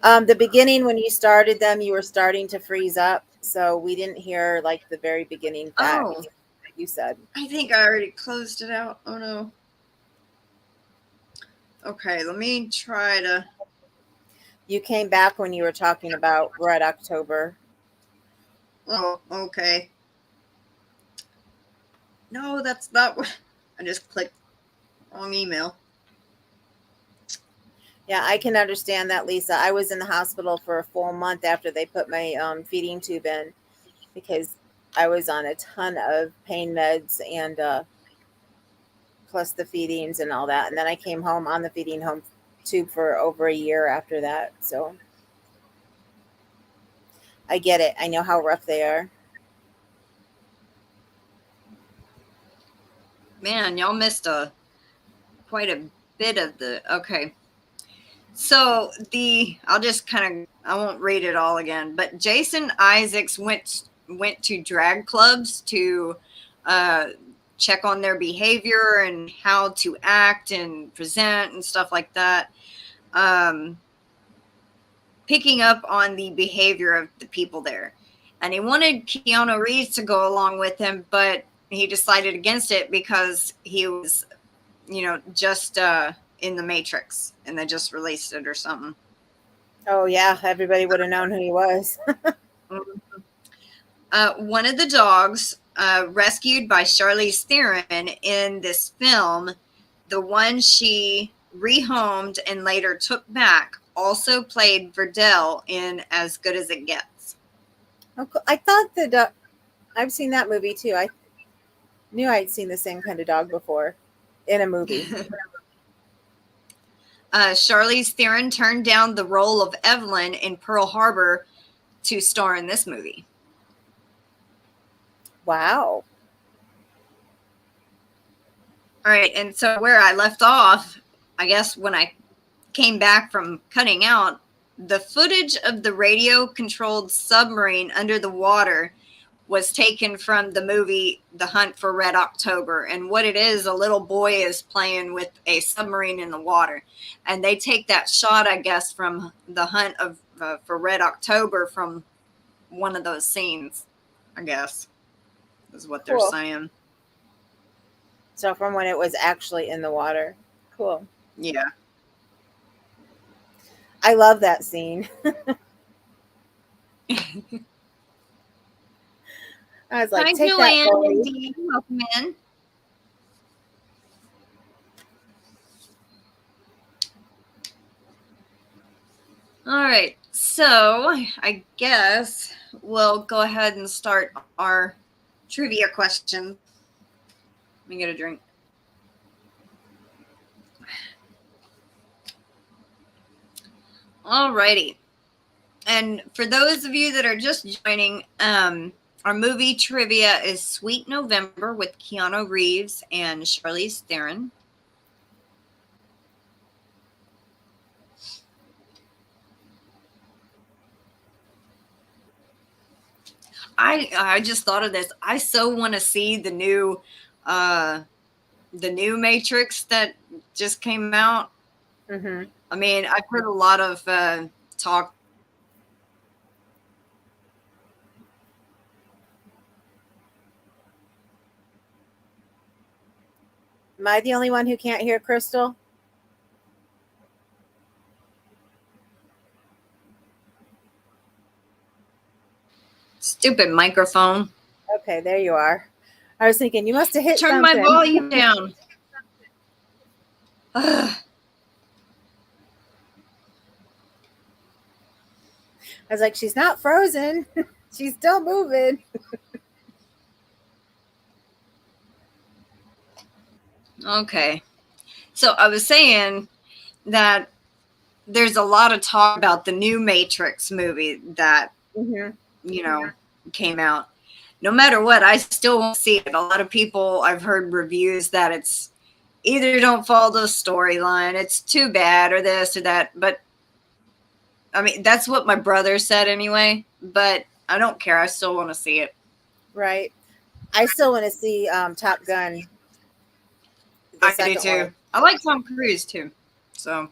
that. The beginning, when you started them, you were starting to freeze up. So we didn't hear like the very beginning that you said. I think I already closed it out. Oh no. Okay, let me try to. You came back when you were talking about Red October. Oh, okay. No, that's not what I just clicked. Wrong email. Yeah, I can understand that, Lisa. I was in the hospital for a full month after they put my feeding tube in, because I was on a ton of pain meds and plus the feedings and all that. And then I came home on the feeding home tube for over a year after that. So I get it. I know how rough they are. Man, y'all missed quite a bit of the, okay. So I'll just kind of, I won't read it all again, but Jason Isaacs went went to drag clubs to check on their behavior and how to act and present and stuff like that. Picking up on the behavior of the people there. And he wanted Keanu Reeves to go along with him, but he decided against it because he was, just in the Matrix, and they just released it or something. Oh, yeah. Everybody would have known who he was. One of the dogs rescued by Charlize Theron in this film, the one she rehomed and later took back, also played Verdell in As Good as It Gets. I thought I've seen that movie too. I knew I'd seen the same kind of dog before in a movie. Charlize Theron turned down the role of Evelyn in Pearl Harbor to star in this movie. Wow. All right, and so where I left off, I guess when I came back from cutting out, the footage of the radio-controlled submarine under the water was taken from the movie The Hunt for Red October. And what it is, a little boy is playing with a submarine in the water. And they take that shot, I guess, from The Hunt for Red October from one of those scenes, I guess, is what they're saying. So from when it was actually in the water. Cool. Yeah. I love that scene. I was like, hi, take Joanne, that, boy. Indeed. Welcome in. All right, so I guess we'll go ahead and start our trivia question. Let me get a drink. All righty. And for those of you that are just joining, our movie trivia is Sweet November with Keanu Reeves and Charlize Theron. I just thought of this. I so want to see the new Matrix that just came out. Mm-hmm. I mean, I've heard a lot of talk. Am I the only one who can't hear Crystal? Stupid microphone. Okay, there you are. I was thinking you must have hit Turn something. my volume down. I was like, she's not frozen. She's still moving. Okay. So I was saying that there's a lot of talk about the new Matrix movie that, came out. No matter what, I still won't see it. A lot of people, I've heard reviews that it's either don't follow the storyline, it's too bad, or this or that. But, I mean, that's what my brother said anyway. But I don't care. I still want to see it. Right. I still want to see Top Gun. I do too. One. I like Tom Cruise too. So.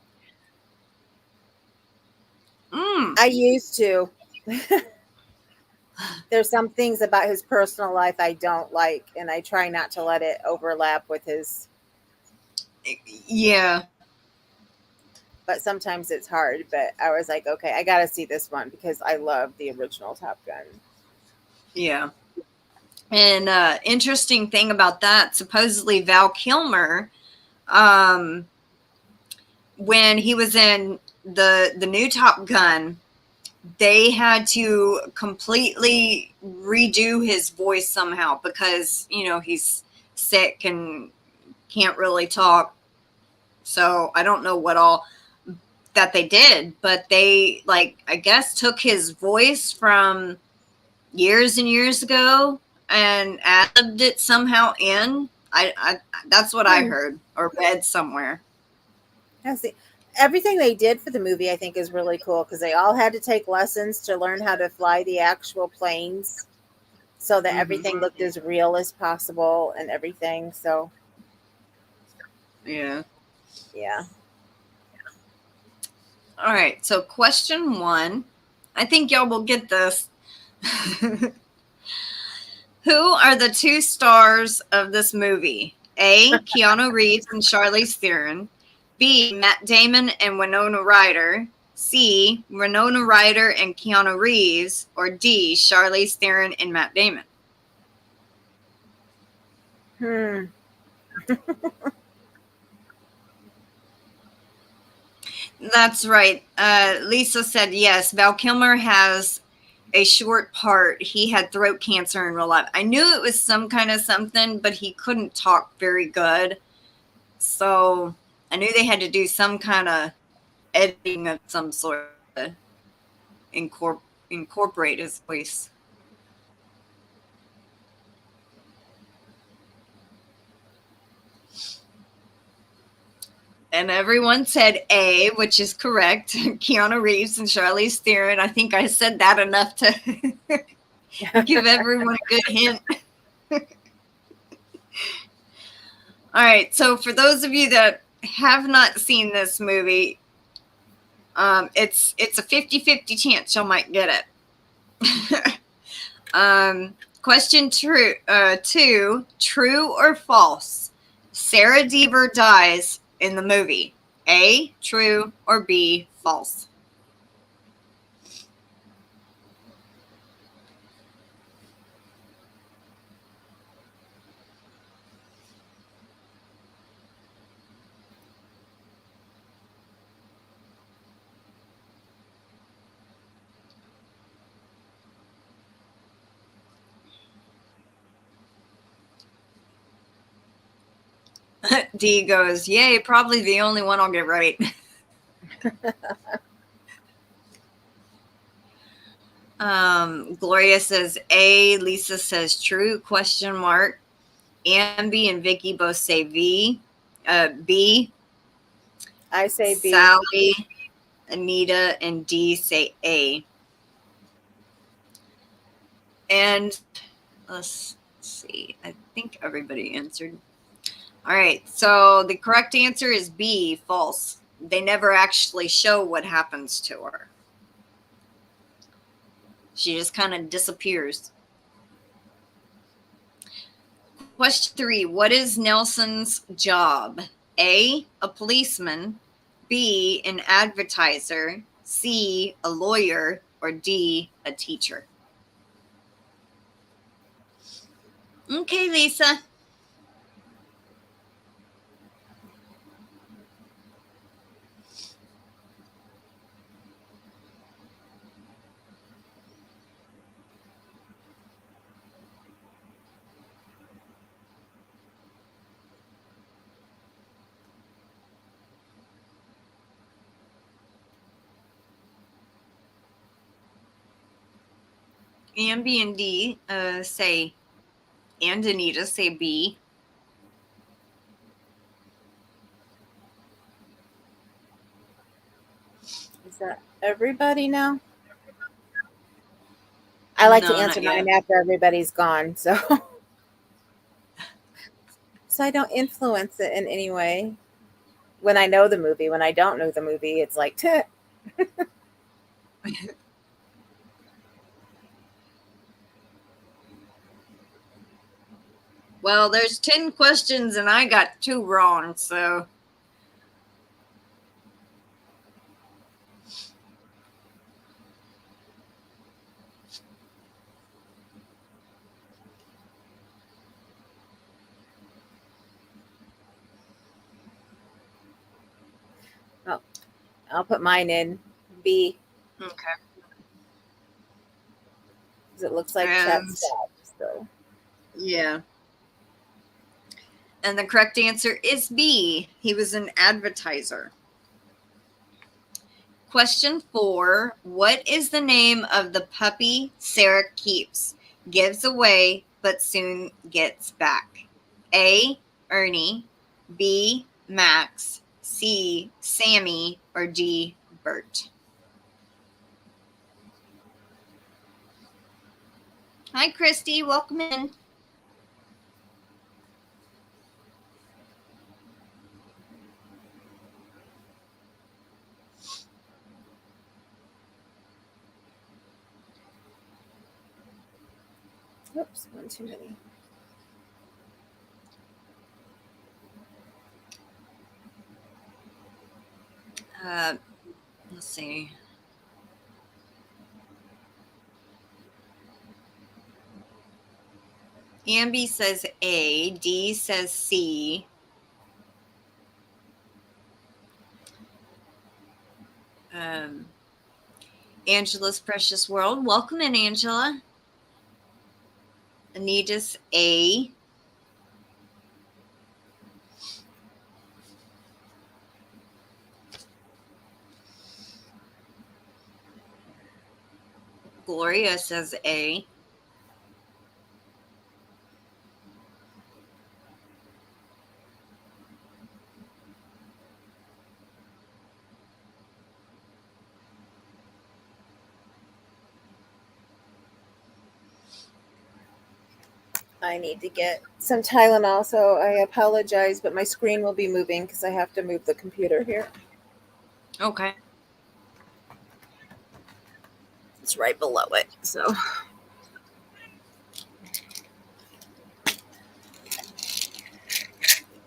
I used to. There's some things about his personal life I don't like, and I try not to let it overlap with his. Yeah. But sometimes it's hard. But I was like, okay, I got to see this one because I love the original Top Gun. Yeah. And interesting thing about that, supposedly Val Kilmer, when he was in the new Top Gun, they had to completely redo his voice somehow because, he's sick and can't really talk. So I don't know what all that they did, but they, I guess, took his voice from years and years ago and added it somehow in. I that's what I heard or read somewhere. I see. Everything they did for the movie, I think, is really cool because they all had to take lessons to learn how to fly the actual planes. so that everything looked as real as possible and everything. So yeah. All right. So question 1, I think y'all will get this. Who are the 2 stars of this movie? A, Keanu Reeves and Charlize Theron. B, Matt Damon and Winona Ryder. C, Winona Ryder and Keanu Reeves. Or D, Charlize Theron and Matt Damon. That's right. Lisa said yes. Val Kilmer has a short part. He had throat cancer in real life. I knew it was some kind of something, but he couldn't talk very good. So I knew they had to do some kind of editing of some sort to incorporate his voice. And everyone said A, which is correct. Keanu Reeves and Charlize Theron. I think I said that enough to give everyone a good hint. All right. So for those of you that have not seen this movie, it's a 50-50 chance you might get it. Question 2, true or false? Sarah Deaver dies in the movie. A, true, or B, false? D goes, yay, probably the only one I'll get right. Gloria says A, Lisa says true, question mark. Ambi and Vicky both say B. I say B. Sally, Anita, and D say A. And let's see, I think everybody answered. All right, so the correct answer is B, false. They never actually show what happens to her. She just kind of disappears. Question 3, what is Nelson's job? A, a policeman. B, an advertiser. C, a lawyer. Or D, a teacher. Okay, Lisa. Ambi and D say, and Anita say B. Is that everybody now? I like to answer mine after everybody's gone, so I don't influence it in any way. When I know the movie, when I don't know the movie, it's like, Well, there's 10 questions and I got 2 wrong, so. I'll put mine in B. Okay. Because it looks like Chet's stopped, so. Yeah. And the correct answer is B. He was an advertiser. Question 4. What is the name of the puppy Sarah keeps, gives away, but soon gets back? A, Ernie. B, Max. C, Sammy. Or D, Bert? Hi, Christy. Welcome in. Oops, one too many. Let's see. Ambi says A. D says C. Angela's Precious World. Welcome in, Angela. Anita's A. Gloria says A. I need to get some Tylenol, so I apologize, but my screen will be moving because I have to move the computer here. Okay. It's right below it, so.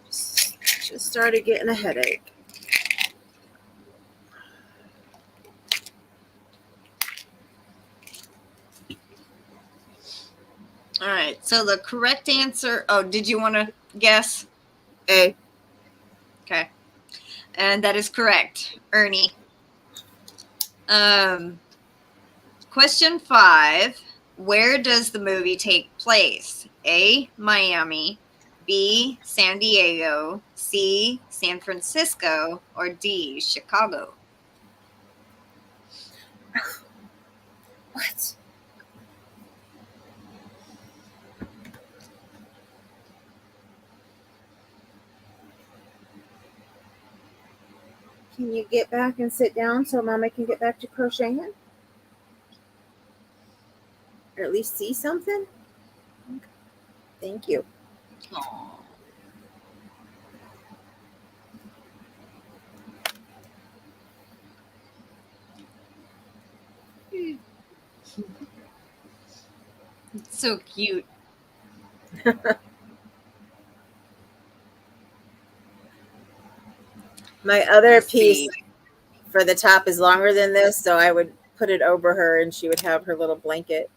Just started getting a headache. All right. So the correct answer. Oh, did you want to guess? A. Okay. And that is correct, Ernie. Question 5. Where does the movie take place? A. Miami. B. San Diego. C. San Francisco. Or D. Chicago. What? Can you get back and sit down so Mama can get back to crocheting? Or at least see something? Okay. Thank you. Aww. It's so cute. My other Let's piece see. for the top is longer than this, so I would put it over her and she would have her little blanket.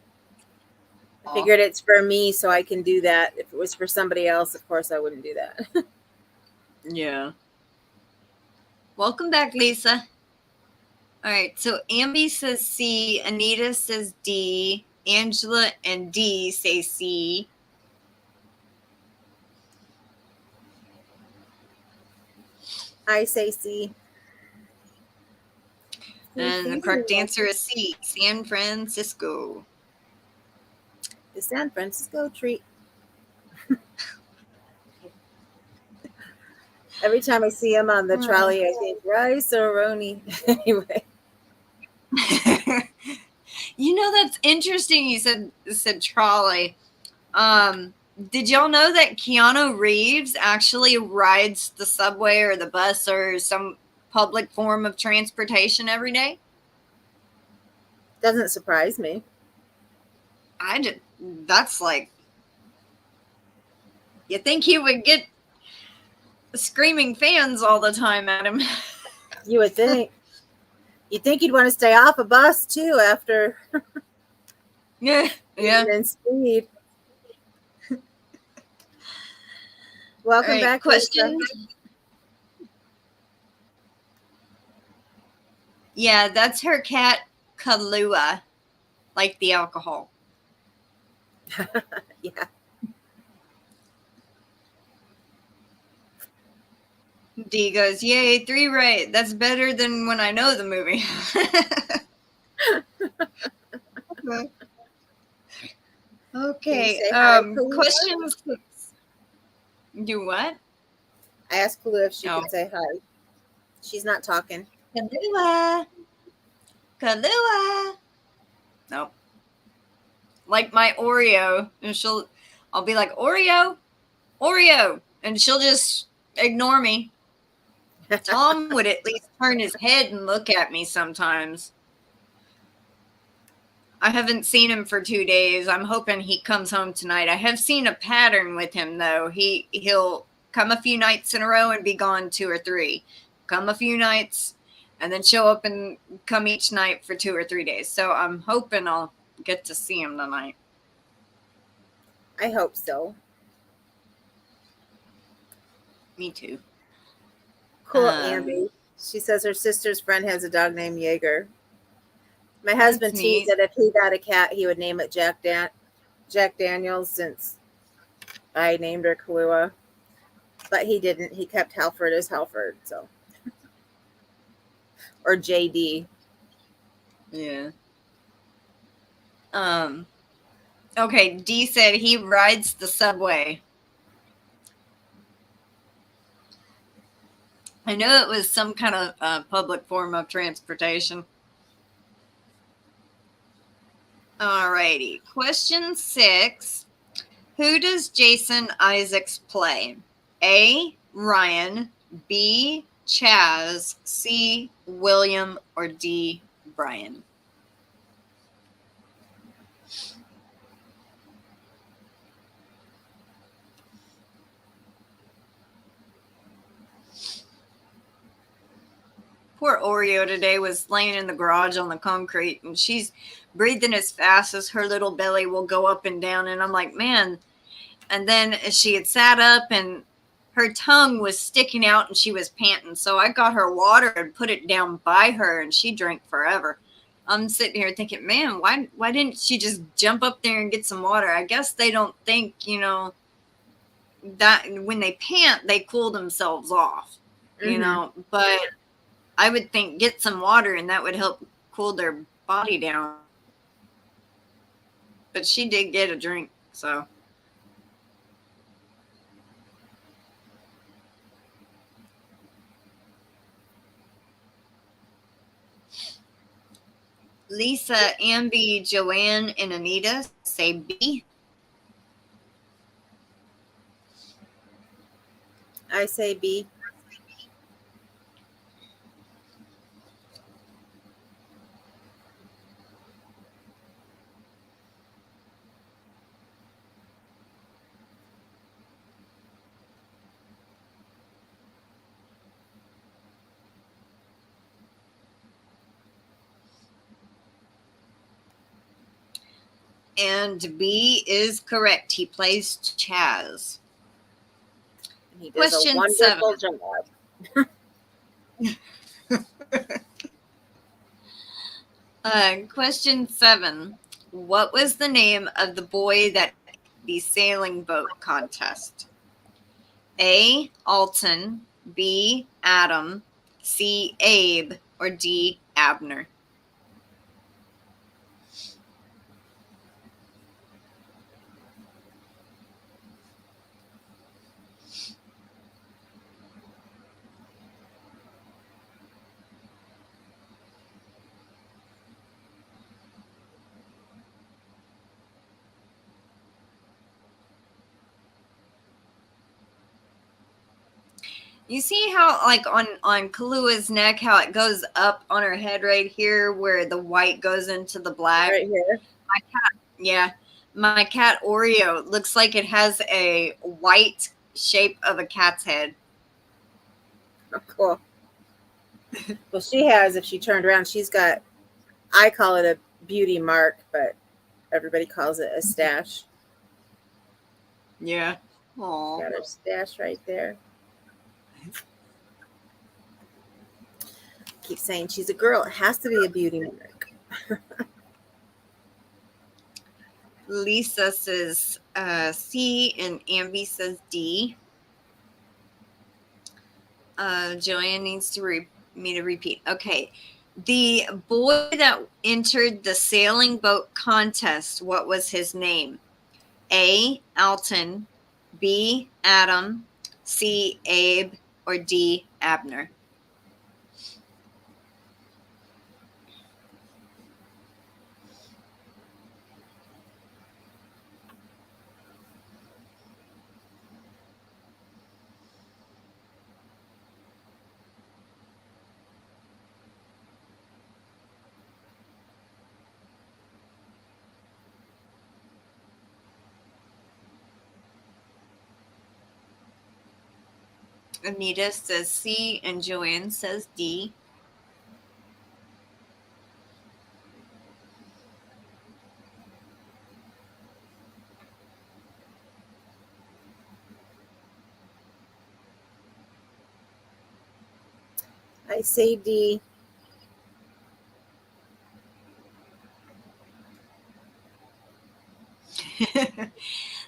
I figured it's for me, so I can do that. If it was for somebody else, of course, I wouldn't do that. Yeah. Welcome back, Lisa. All right. So Ambi says C. Anita says D. Angela and D say C. I say C. And the correct answer is C. San Francisco. The San Francisco treat. Every time I see him on the trolley, I think rice-a-roni. Anyway. You know, that's interesting. You said trolley. Did y'all know that Keanu Reeves actually rides the subway or the bus or some public form of transportation every day? Doesn't surprise me. That's like, you think he would get screaming fans all the time at him. You would think. You'd think he'd want to stay off a bus too after. Yeah. And speed. Welcome back. Question. Lisa. Yeah, that's her cat, Kahlua, like the alcohol. Yeah. D goes, yay, 3 right. That's better than when I know the movie. Okay. Question 6. Do what? I asked Kahlua if she could say hi. She's not talking. Kahlua. Kahlua. Nope. like my Oreo, and I'll be like, Oreo, Oreo, and she'll just ignore me. Tom would at least turn his head and look at me sometimes. I haven't seen him for 2 days. I'm hoping he comes home tonight. I have seen a pattern with him, though. He'll come a few nights in a row and be gone 2 or 3. Come a few nights and then show up and come each night for 2 or 3 days. So I'm hoping I'll get to see him tonight. I hope so. Me too. Cool, Amby. She says her sister's friend has a dog named Jaeger. My husband teased that if he got a cat, he would name it Jack Daniels, since I named her Kahlua. But he didn't. He kept Halford as Halford, so. Or JD. Yeah. Okay, D said he rides the subway. I know it was some kind of public form of transportation. Alrighty. Question 6. Who does Jason Isaacs play? A. Ryan, B. Chaz, C. William, or D. Brian? Poor Oreo today was laying in the garage on the concrete, and she's breathing as fast as her little belly will go up and down. And I'm like, man. And then she had sat up and her tongue was sticking out and she was panting. So I got her water and put it down by her, and she drank forever. I'm sitting here thinking, man, why didn't she just jump up there and get some water? I guess they don't think, that when they pant, they cool themselves off, but I would think get some water and that would help cool their body down. But she did get a drink, so. Lisa, Amby, Joanne, and Anita say B. I say B. And B is correct. He plays Chaz. He does a wonderful job. Question 7. What was the name of the boy that the sailing boat contest? A. Alton, B. Adam, C. Abe, or D. Abner? You see how, like, on Kahlua's neck, how it goes up on her head right here where the white goes into the black? Right here. My cat Oreo looks like it has a white shape of a cat's head. Oh, cool. Well, she has, if she turned around, she's got, I call it a beauty mark, but everybody calls it a stash. Yeah. Aww. Got her stash right there. Keep saying she's a girl. It has to be a beauty mark. Lisa says C and Amby says D. Joanne needs me to repeat. Okay. The boy that entered the sailing boat contest, what was his name? A. Alton, B. Adam, C. Abe, or D. Abner? Anita says C, and Joanne says D. I say D.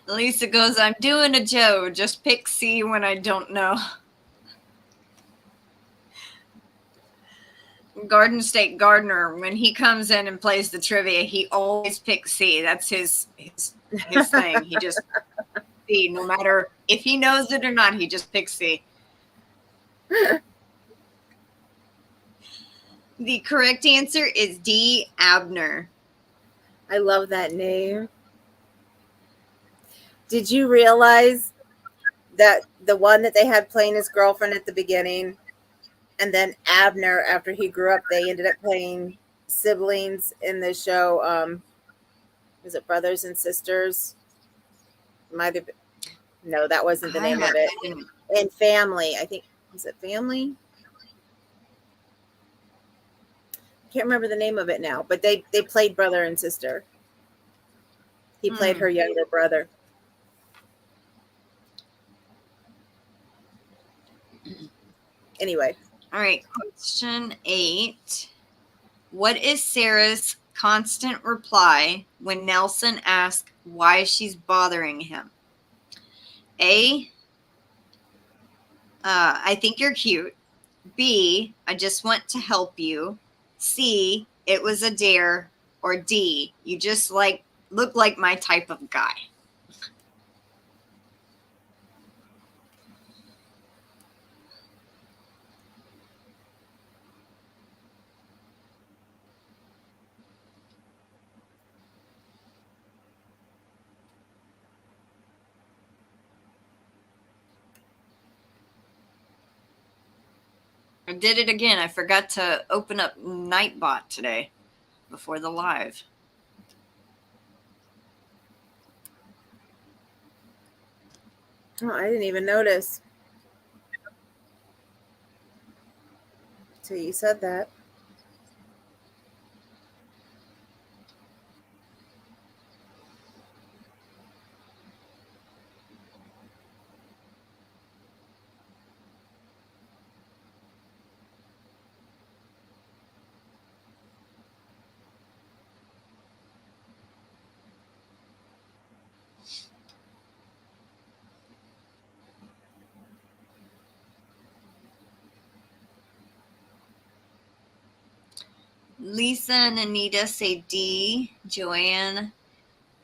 Lisa goes, I'm doing a Joe. Just pick C when I don't know. Garden State Gardener, when he comes in and plays the trivia, he always picks C. That's his thing. He just C, no matter if he knows it or not, he just picks C. The correct answer is D, Abner. I love that name. Did you realize that the one that they had playing his girlfriend at the beginning, and then Abner, after he grew up, they ended up playing siblings in the show? Was it Brothers and Sisters? Might have been. No, that wasn't the name of it. And Family, I think. Was it Family? Can't remember the name of it now, but they played brother and sister. He played her younger brother. Anyway. All right, question 8. What is Sarah's constant reply when Nelson asks why she's bothering him? A, I think you're cute. B, I just want to help you. C, it was a dare. Or D, you just look like my type of guy. I did it again. I forgot to open up Nightbot today before the live. Oh, I didn't even notice till you said that. Lisa and Anita say D. Joanne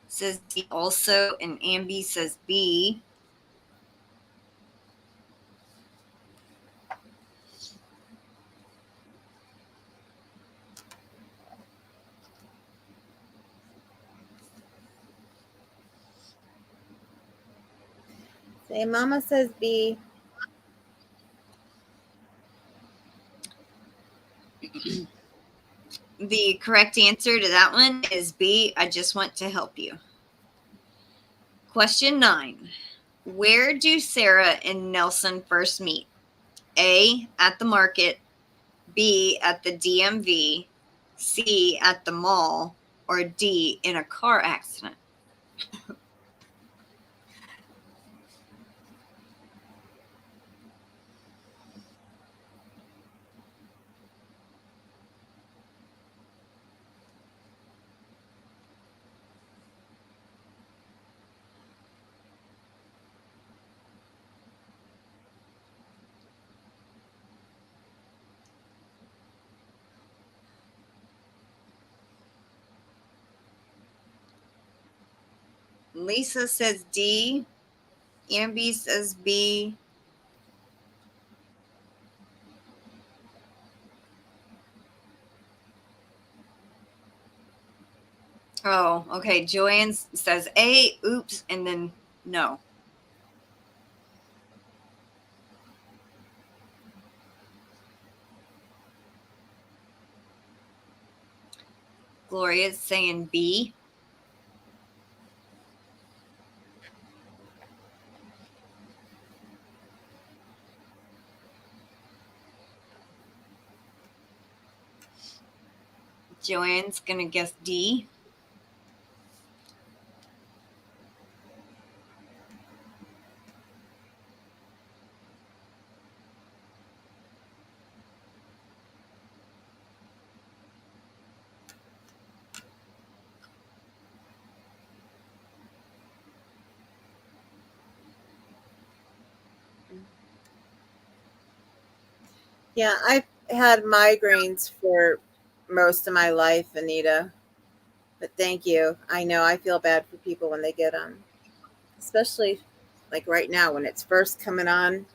says D also, and Ambi says B. Say, Mama says B. The correct answer to that one is B. I just want to help you. Question 9. Where do Sarah and Nelson first meet? A, at the market. B, at the DMV. C, at the mall. Or D, in a car accident. Lisa says D. Ambi says B. Oh, okay. Joanne says A. Oops, and then no. Gloria's saying B. Joanne's going to guess D. Yeah, I've had migraines for most of my life, Anita. But thank you. I know I feel bad for people when they get them, especially like right now when it's first coming on.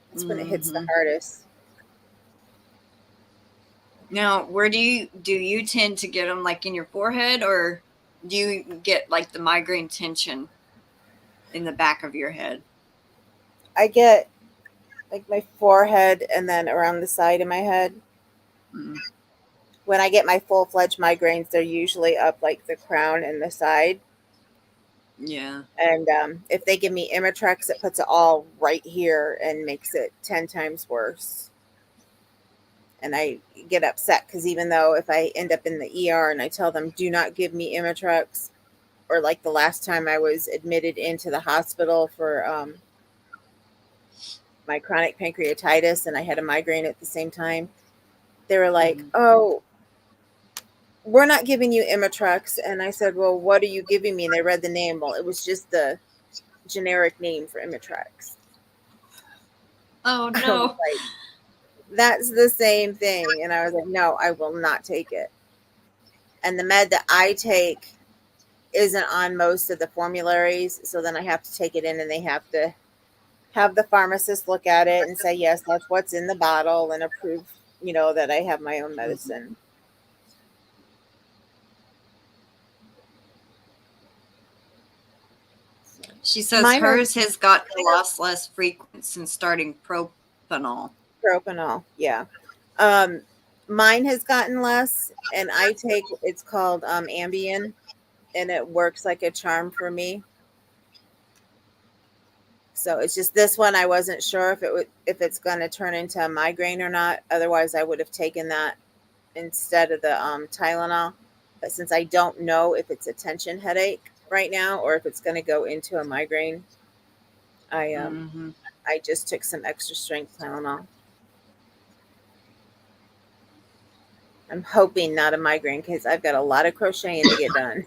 That's when it hits the hardest. Now, where do you tend to get them, like in your forehead, or do you get like the migraine tension in the back of your head? I get like my forehead and then around the side of my head. When I get my full-fledged migraines, they're usually up like the crown and the side. Yeah. And if they give me Imitrex, it puts it all right here and makes it 10 times worse. And I get upset because even though if I end up in the ER and I tell them, do not give me Imitrex, or like the last time I was admitted into the hospital for my chronic pancreatitis and I had a migraine at the same time, they were like, oh, we're not giving you Imitrex. And I said, well, what are you giving me? And they read the name. Well, it was just the generic name for Imitrex. Oh, no. Like, that's the same thing. And I was like, no, I will not take it. And the med that I take isn't on most of the formularies. So then I have to take it in and they have to have the pharmacist look at it and say, yes, that's what's in the bottle and approve, that I have my own medicine. She says hers has gotten a lot less frequent since starting propanol. Propanol, yeah. Mine has gotten less, and I take, it's called Ambien, and it works like a charm for me. So it's just this one, I wasn't sure if it's going to turn into a migraine or not. Otherwise, I would have taken that instead of the Tylenol. But since I don't know if it's a tension headache right now or if it's going to go into a migraine, I just took some extra strength Tylenol. I'm hoping not a migraine because I've got a lot of crocheting to get done.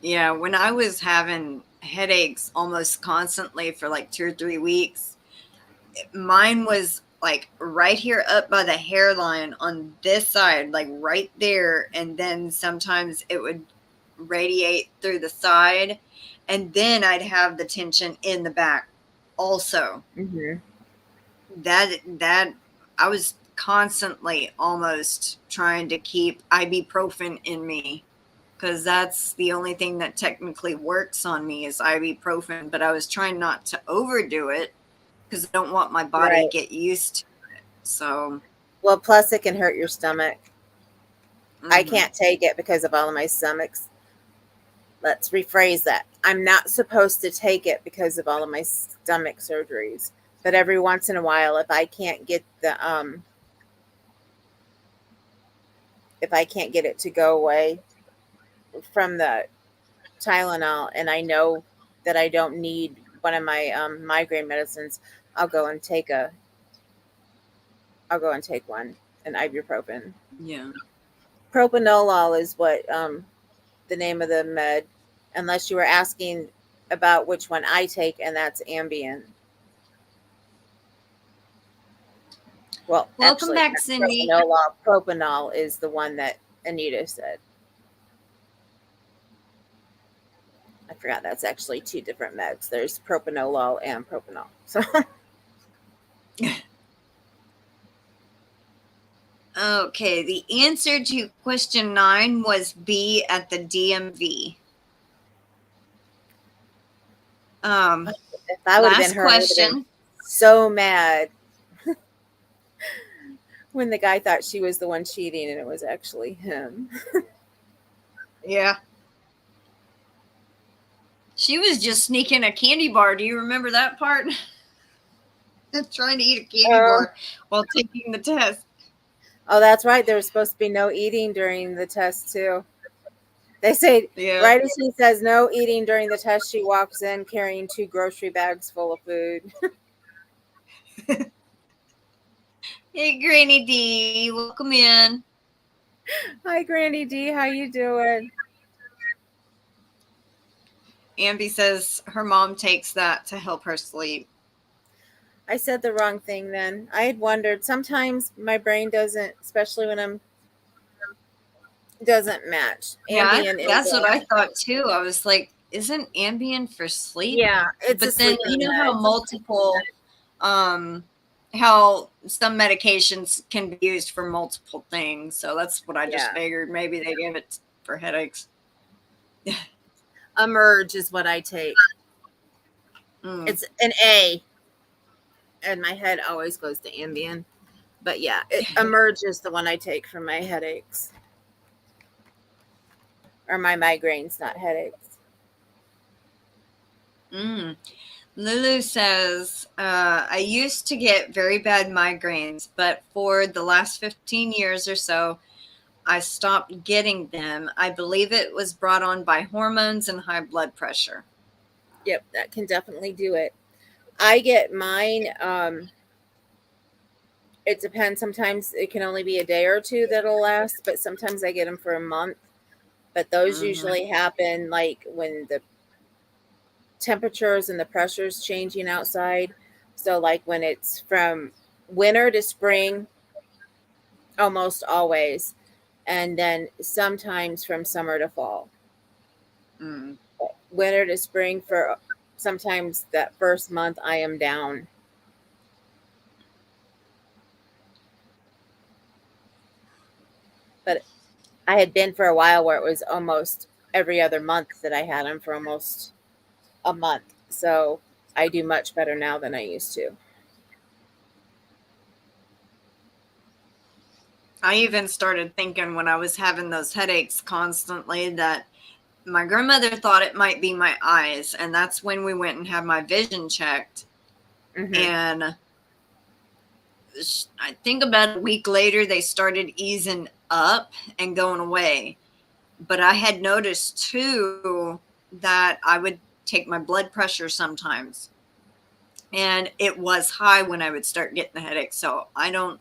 Yeah, when I was having headaches almost constantly for like 2 or 3 weeks, mine was like right here up by the hairline on this side, like right there. And then sometimes it would radiate through the side. And then I'd have the tension in the back also. That I was constantly almost trying to keep ibuprofen in me, because that's the only thing that technically works on me is ibuprofen. But I was trying not to overdo it because I don't want my body to get used to it. So, well, plus it can hurt your stomach. I can't take it because of all of my stomachs. Let's rephrase that. I'm not supposed to take it because of all of my stomach surgeries. But every once in a while, if I can't get it to go away from the Tylenol, and I know that I don't need one of my migraine medicines, I'll go and take one, an ibuprofen. Yeah. Propanolol is what the name of the med, unless you were asking about which one I take, and that's Ambien. Well, welcome back, Cindy. Propanol is the one that Anita said. I forgot that's actually 2 different meds. There's propanolol and propanol. So okay, the answer to question 9 was B at the DMV. if I would have been her, I would have been so mad when the guy thought she was the one cheating and it was actually him. Yeah. She was just sneaking a candy bar. Do you remember that part? trying to eat a candy Oh, bar while taking the test. oh, that's right. There was supposed to be no eating during the test too. They say Yeah. right as she says no eating during the test, she walks in carrying 2 grocery bags full of food. Hey, Granny D, welcome in. Hi, Granny D. How you doing? Ambi says her mom takes that to help her sleep. I said the wrong thing then. I had wondered. Sometimes my brain doesn't, especially when I'm doesn't match. Yeah, Ambien is that's what I thought too. I was like, isn't Ambien for sleep? yeah, it's a But then sleeping you know med. how multiple, um, how some medications can be used for multiple things. So that's what I just Yeah. figured. Maybe they gave it for headaches. Emerge is what I take. Mm. It's an A, and my head always goes to Ambien. But yeah, Emerge is the one I take for my headaches or my migraines, not headaches. Mm. Lulu says, I used to get very bad migraines, but for the last 15 years or so, I stopped getting them. I believe it was brought on by hormones and high blood pressure. Yep, that can definitely do it. I get mine. It depends. Sometimes it can only be a day or two that'll last, but sometimes I get them for a month. But those Mm-hmm. usually happen like when the temperatures and the pressures changing outside. So like when it's from winter to spring, almost always, and then sometimes from summer to fall. Mm. Winter to spring for sometimes that first month I am down. But I had been for a while where it was almost every other month that I had them for almost a month. So I do much better now than I used to. I even started thinking when I was having those headaches constantly that my grandmother thought it might be my eyes. And that's when we went and had my vision checked. Mm-hmm. And I think about a week later, they started easing up and going away. But I had noticed too that I would take my blood pressure sometimes, and it was high when I would start getting the headache. So I don't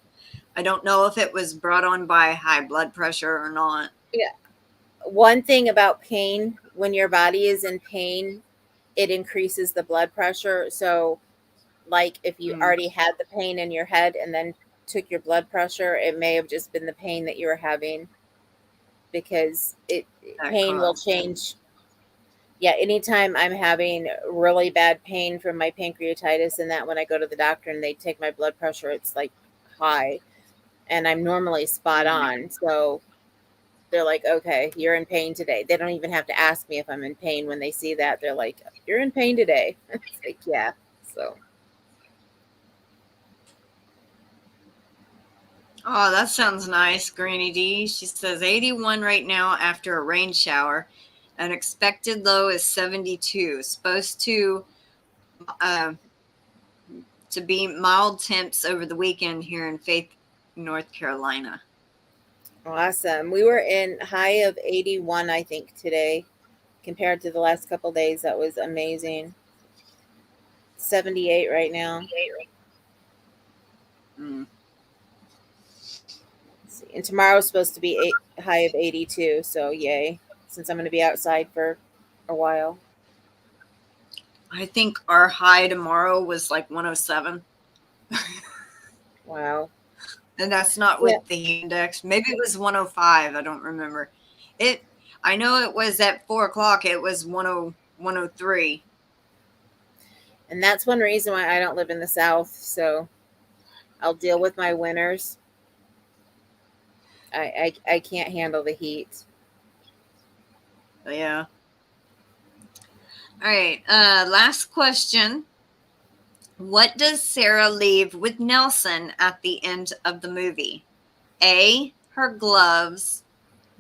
know if it was brought on by high blood pressure or not. Yeah. One thing about pain, when your body is in pain, it increases the blood pressure. So, like if you Mm, already had the pain in your head and then took your blood pressure, it may have just been the pain that you were having because it that pain will caused it. change. Yeah, anytime I'm having really bad pain from my pancreatitis and that when I go to the doctor and they take my blood pressure, it's like high and I'm normally spot Mm. on. So they're like, okay, you're in pain today. They don't even have to ask me if I'm in pain when they see that. They're like, you're in pain today. It's like, yeah. So, Oh, that sounds nice, Granny D. She says 81 right now after a rain shower. An expected low is 72. Supposed uh, to be mild temps over the weekend here in Faith, North Carolina. awesome. We were in high of 81, I think, today compared to the last couple days. That was amazing. 78 right now. Mm. And tomorrow's supposed to be high of 82. So, yay. Since I'm going to be outside for a while. I think our high tomorrow was like 107. Wow. And that's not Yeah. with the heat index. Maybe it was 105. I don't remember. It. I know it was at 4 o'clock. It was 103. And that's one reason why I don't live in the South. So I'll deal with my winters. I can't handle the heat. Yeah. All right. Last question. What does Sarah leave with Nelson at the end of the movie? A, her gloves.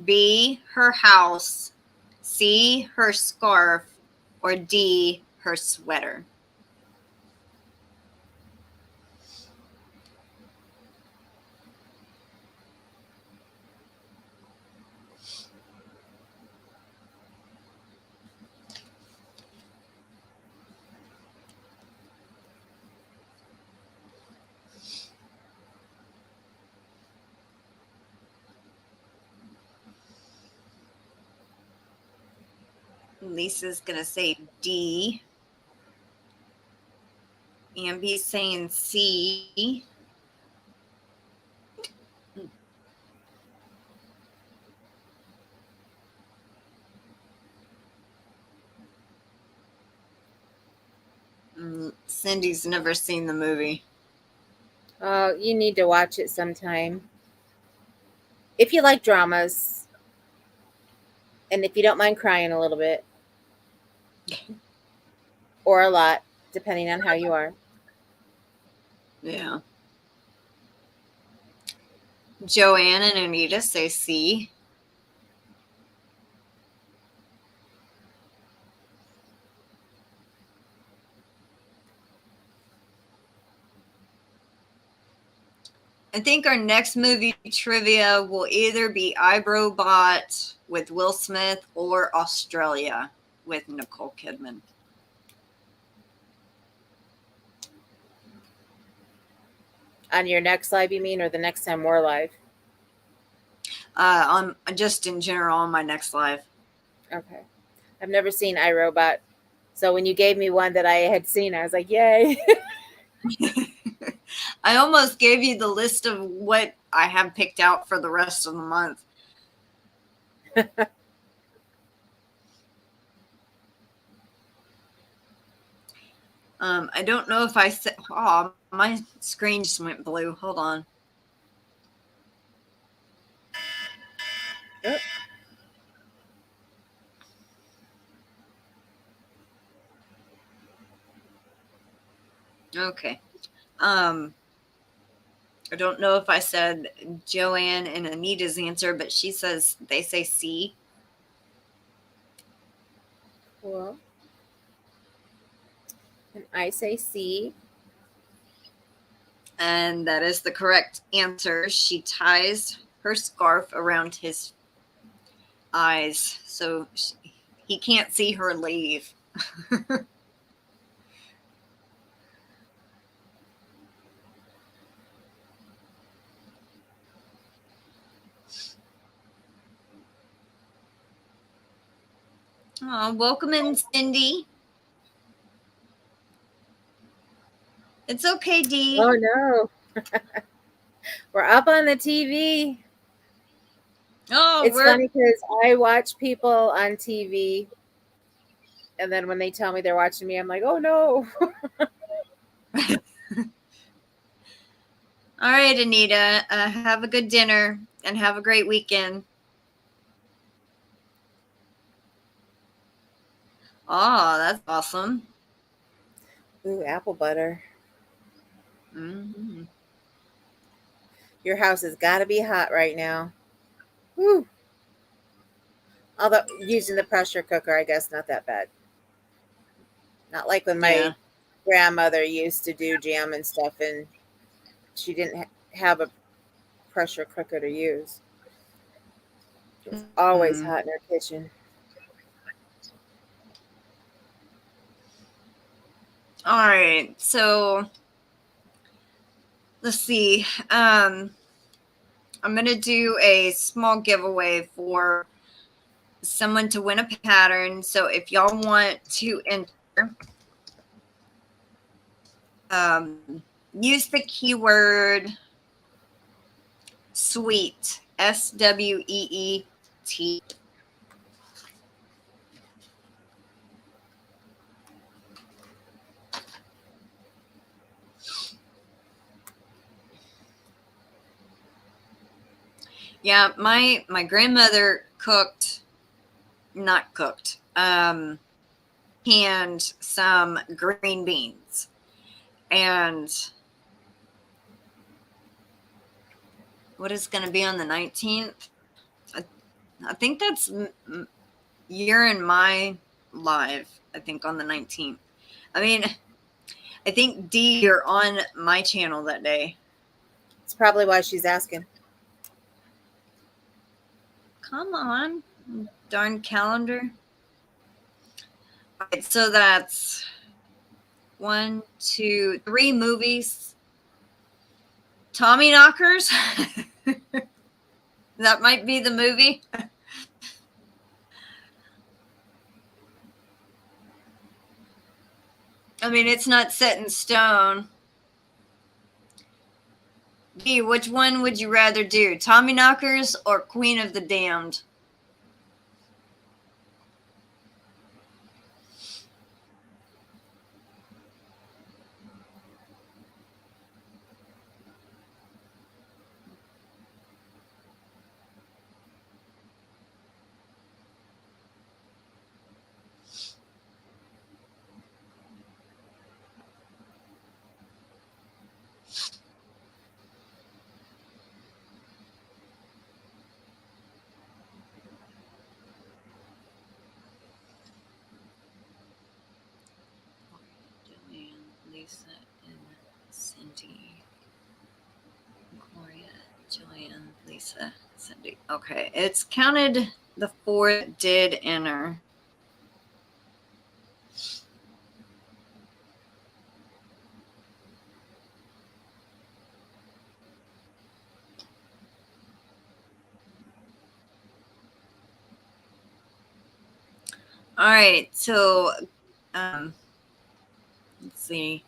B, her house. C, her scarf. Or D, her sweater. Lisa's going to say D. Amby's saying C. Cindy's never seen the movie. Oh, you need to watch it sometime. If you like dramas, and if you don't mind crying a little bit, or a lot, depending on how you are. Yeah. Joanne and Anita say C. I think our next movie trivia will either be iRobot with Will Smith or Australia with Nicole Kidman. On your next live, you mean, or the next time we're live? On just in general on my next live. Okay. I've never seen iRobot. So when you gave me one that I had seen, I was like, yay. I almost gave you the list of what I have picked out for the rest of the month. I don't know if I said, oh, my screen just went blue. Hold on. Yep. Okay. I don't know if I said Joanne and Anita's answer, but she says they say C. Cool. And I say C. And that is the correct answer. She ties her scarf around his eyes so he can't see her leave. Oh, welcome in, Cindy. It's okay, Dee. Oh, no. We're up on the TV. Oh, it's funny because I watch people on TV, and then when they tell me they're watching me, I'm like, oh, no. All right, Anita. Have a good dinner and have a great weekend. Oh, that's awesome. Ooh, apple butter. Mm-hmm. Your house has got to be hot right now. Woo. Although using the pressure cooker, I guess not that bad. Not like when my grandmother used to do jam and stuff, and she didn't have a pressure cooker to use. It was always hot in her kitchen. All right, so let's see. I'm going to do a small giveaway for someone to win a pattern. So if y'all want to enter, use the keyword SWEET, SWEET. Yeah, my grandmother canned some green beans, and what is going to be on the 19th? I think that's you're in my live, I think on the 19th. I mean, I think Dee, you're on my channel that day. It's probably why she's asking. Come on, darn calendar. All right, so that's 1, 2, 3 movies. Tommy Knockers. That might be the movie. I mean, it's not set in stone. D, which one would you rather do? Tommy Knockers or Queen of the Damned? Lisa and Cindy. Gloria, Jillian, Lisa, Cindy. Okay, it's counted the 4 that did enter. All right, so let's see.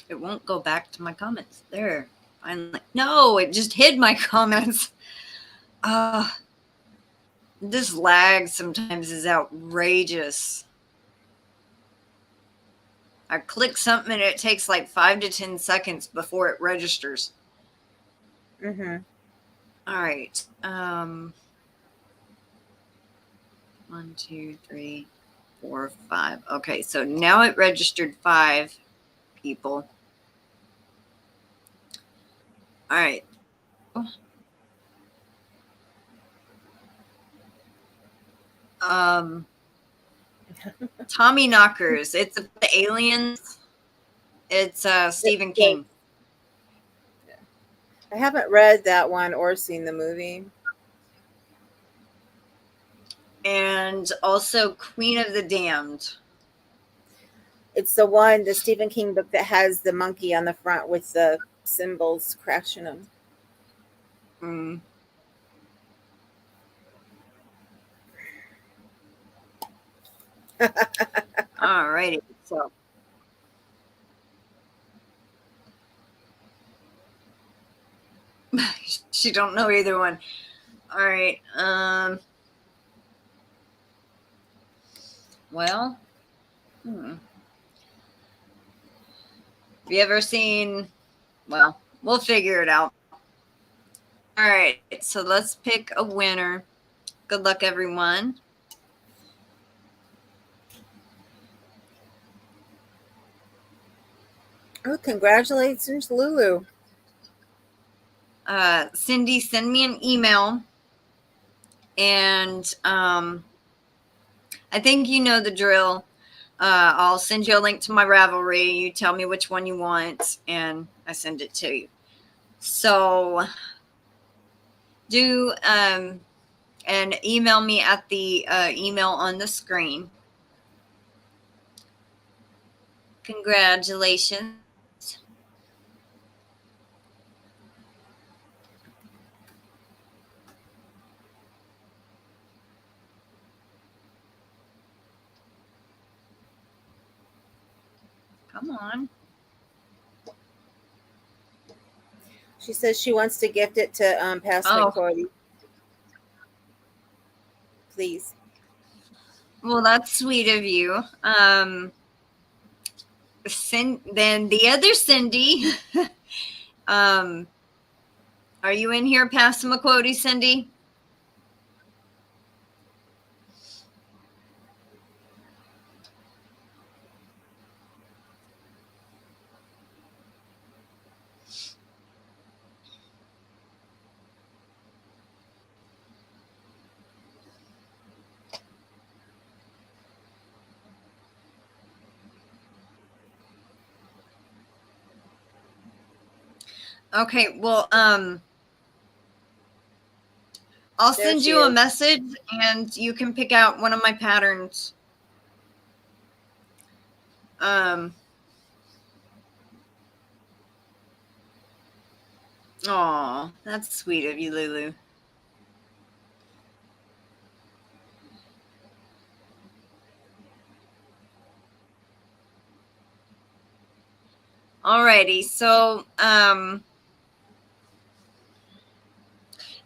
It won't go back to my comments. There, finally. No, it just hid my comments. This lag sometimes is outrageous. I click something and it takes like 5 to 10 seconds before it registers. Mm-hmm. All right. 1, 2, 3, 4, 5. Okay, so now it registered 5 people. All right. Tommy Knockers. It's the aliens. It's Stephen King. I haven't read that one or seen the movie. And also Queen of the Damned. It's the one, the Stephen King book that has the monkey on the front with the symbols crashing them. Mm. All righty. So she don't know either one. All right. Well, have you ever seen? Well, we'll figure it out. All right. So let's pick a winner. Good luck, everyone. Oh, congratulations, Lulu. Cindy, send me an email. And I think you know the drill. I'll send you a link to my Ravelry. You tell me which one you want, and I send it to you. So do and email me at the email on the screen. Congratulations. Come on. She says she wants to gift it to Pastor Cody. Please. Well, that's sweet of you. Then the other Cindy. Are you in here, Passamaquoddy, Cindy? Okay, well, I'll send you a message and you can pick out one of my patterns. Aw, that's sweet of you, Lulu. Alrighty, so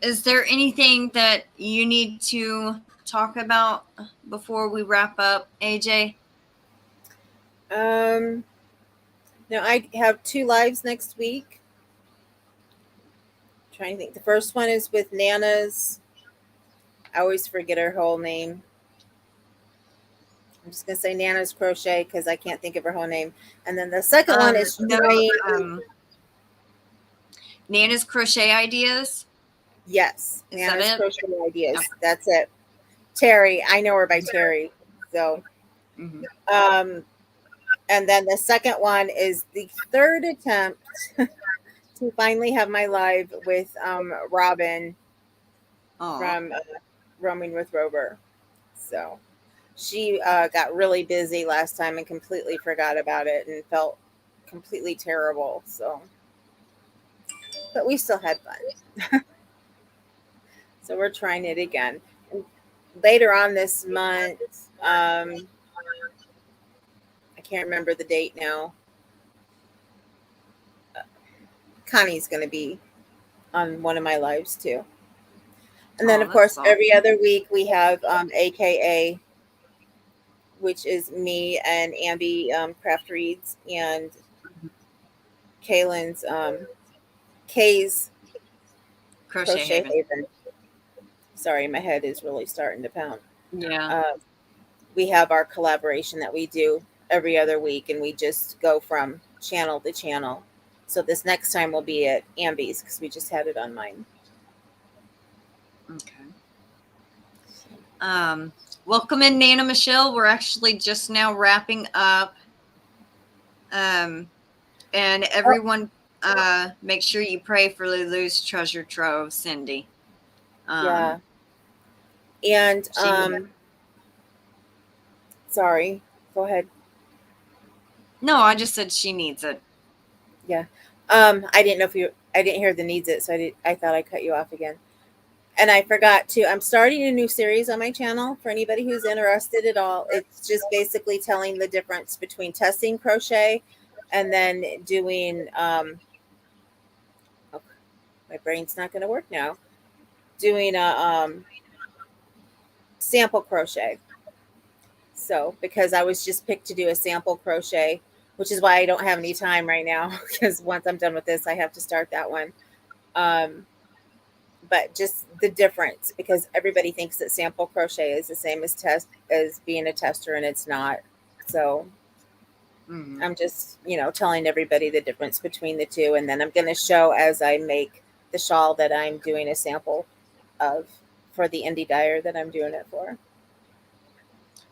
is there anything that you need to talk about before we wrap up, AJ? No, I have 2 lives next week. I'm trying to think. The first one is with Nana's. I always forget her whole name. I'm just gonna say Nana's Crochet because I can't think of her whole name. And then the second one is Nana's Crochet Ideas. Yes, Nana's Crochet Ideas. Okay. That's it. Terry, I know her by Terry. So, and then the second one is the third attempt to finally have my live with Robin from Roaming with Rover. So she got really busy last time and completely forgot about it and felt completely terrible. So, but we still had fun. So we're trying it again. And later on this month, I can't remember the date now. Connie's going to be on one of my lives too. And then, of course, every other week we have AKA, which is me and Ambi Craft Reads and Kaylin's Kay's Crochet Haven. Sorry, my head is really starting to pound. Yeah. We have our collaboration that we do every other week, and we just go from channel to channel. So this next time will be at Ambi's because we just had it on mine. Okay. Welcome in, Nana Michelle. We're actually just now wrapping up. And everyone, make sure you pray for Lulu's treasure trove, Cindy. Yeah. And sorry, go ahead. No, I just said she needs it. Yeah. I didn't know if I didn't hear the needs it, so I thought I cut you off again. And I forgot to, I'm starting a new series on my channel for anybody who's interested at all. It's just basically telling the difference between testing crochet and then doing, my brain's not going to work now, doing a sample crochet. So, because I was just picked to do a sample crochet, which is why I don't have any time right now, because once I'm done with this, I have to start that one. But just the difference, because everybody thinks that sample crochet is the same as being a tester, and it's not. So I'm just, telling everybody the difference between the two. And then I'm going to show as I make the shawl that I'm doing a sample of for the indie dyer that I'm doing it for.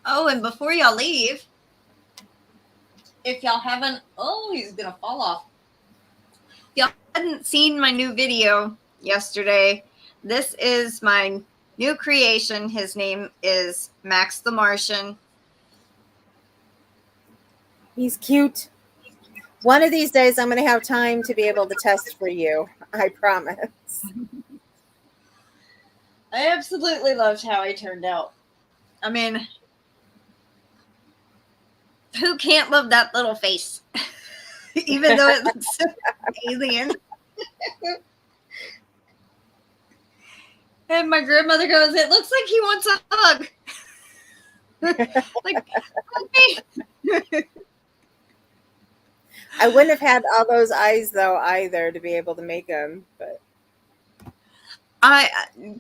Oh, and before y'all leave, if y'all haven't, he's going to fall off. If y'all hadn't seen my new video yesterday, this is my new creation. His name is Max the Martian. He's cute. One of these days, I'm going to have time to be able to test for you. I promise. I absolutely loved how he turned out. I mean, who can't love that little face? Even though it looks so alien. And my grandmother goes, it looks like he wants a hug. Like, okay. I wouldn't have had all those eyes, though, either, to be able to make them. But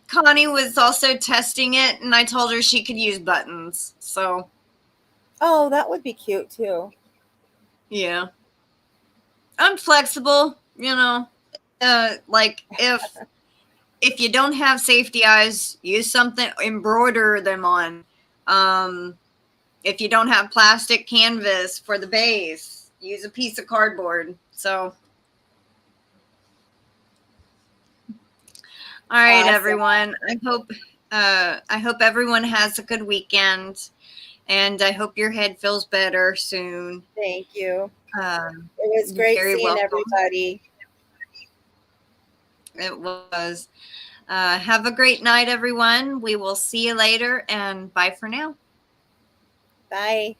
Connie was also testing it, and I told her she could use buttons. So, oh, that would be cute too. Yeah, I'm flexible. Like if you don't have safety eyes, use something, embroider them on. If you don't have plastic canvas for the base, use a piece of cardboard. So, All right, Awesome. everyone. I hope everyone has a good weekend, and I hope your head feels better soon. Thank you. Um, It was great very seeing welcome. everybody. It was. Have a great night, everyone. We will see you later, and bye for now. Bye.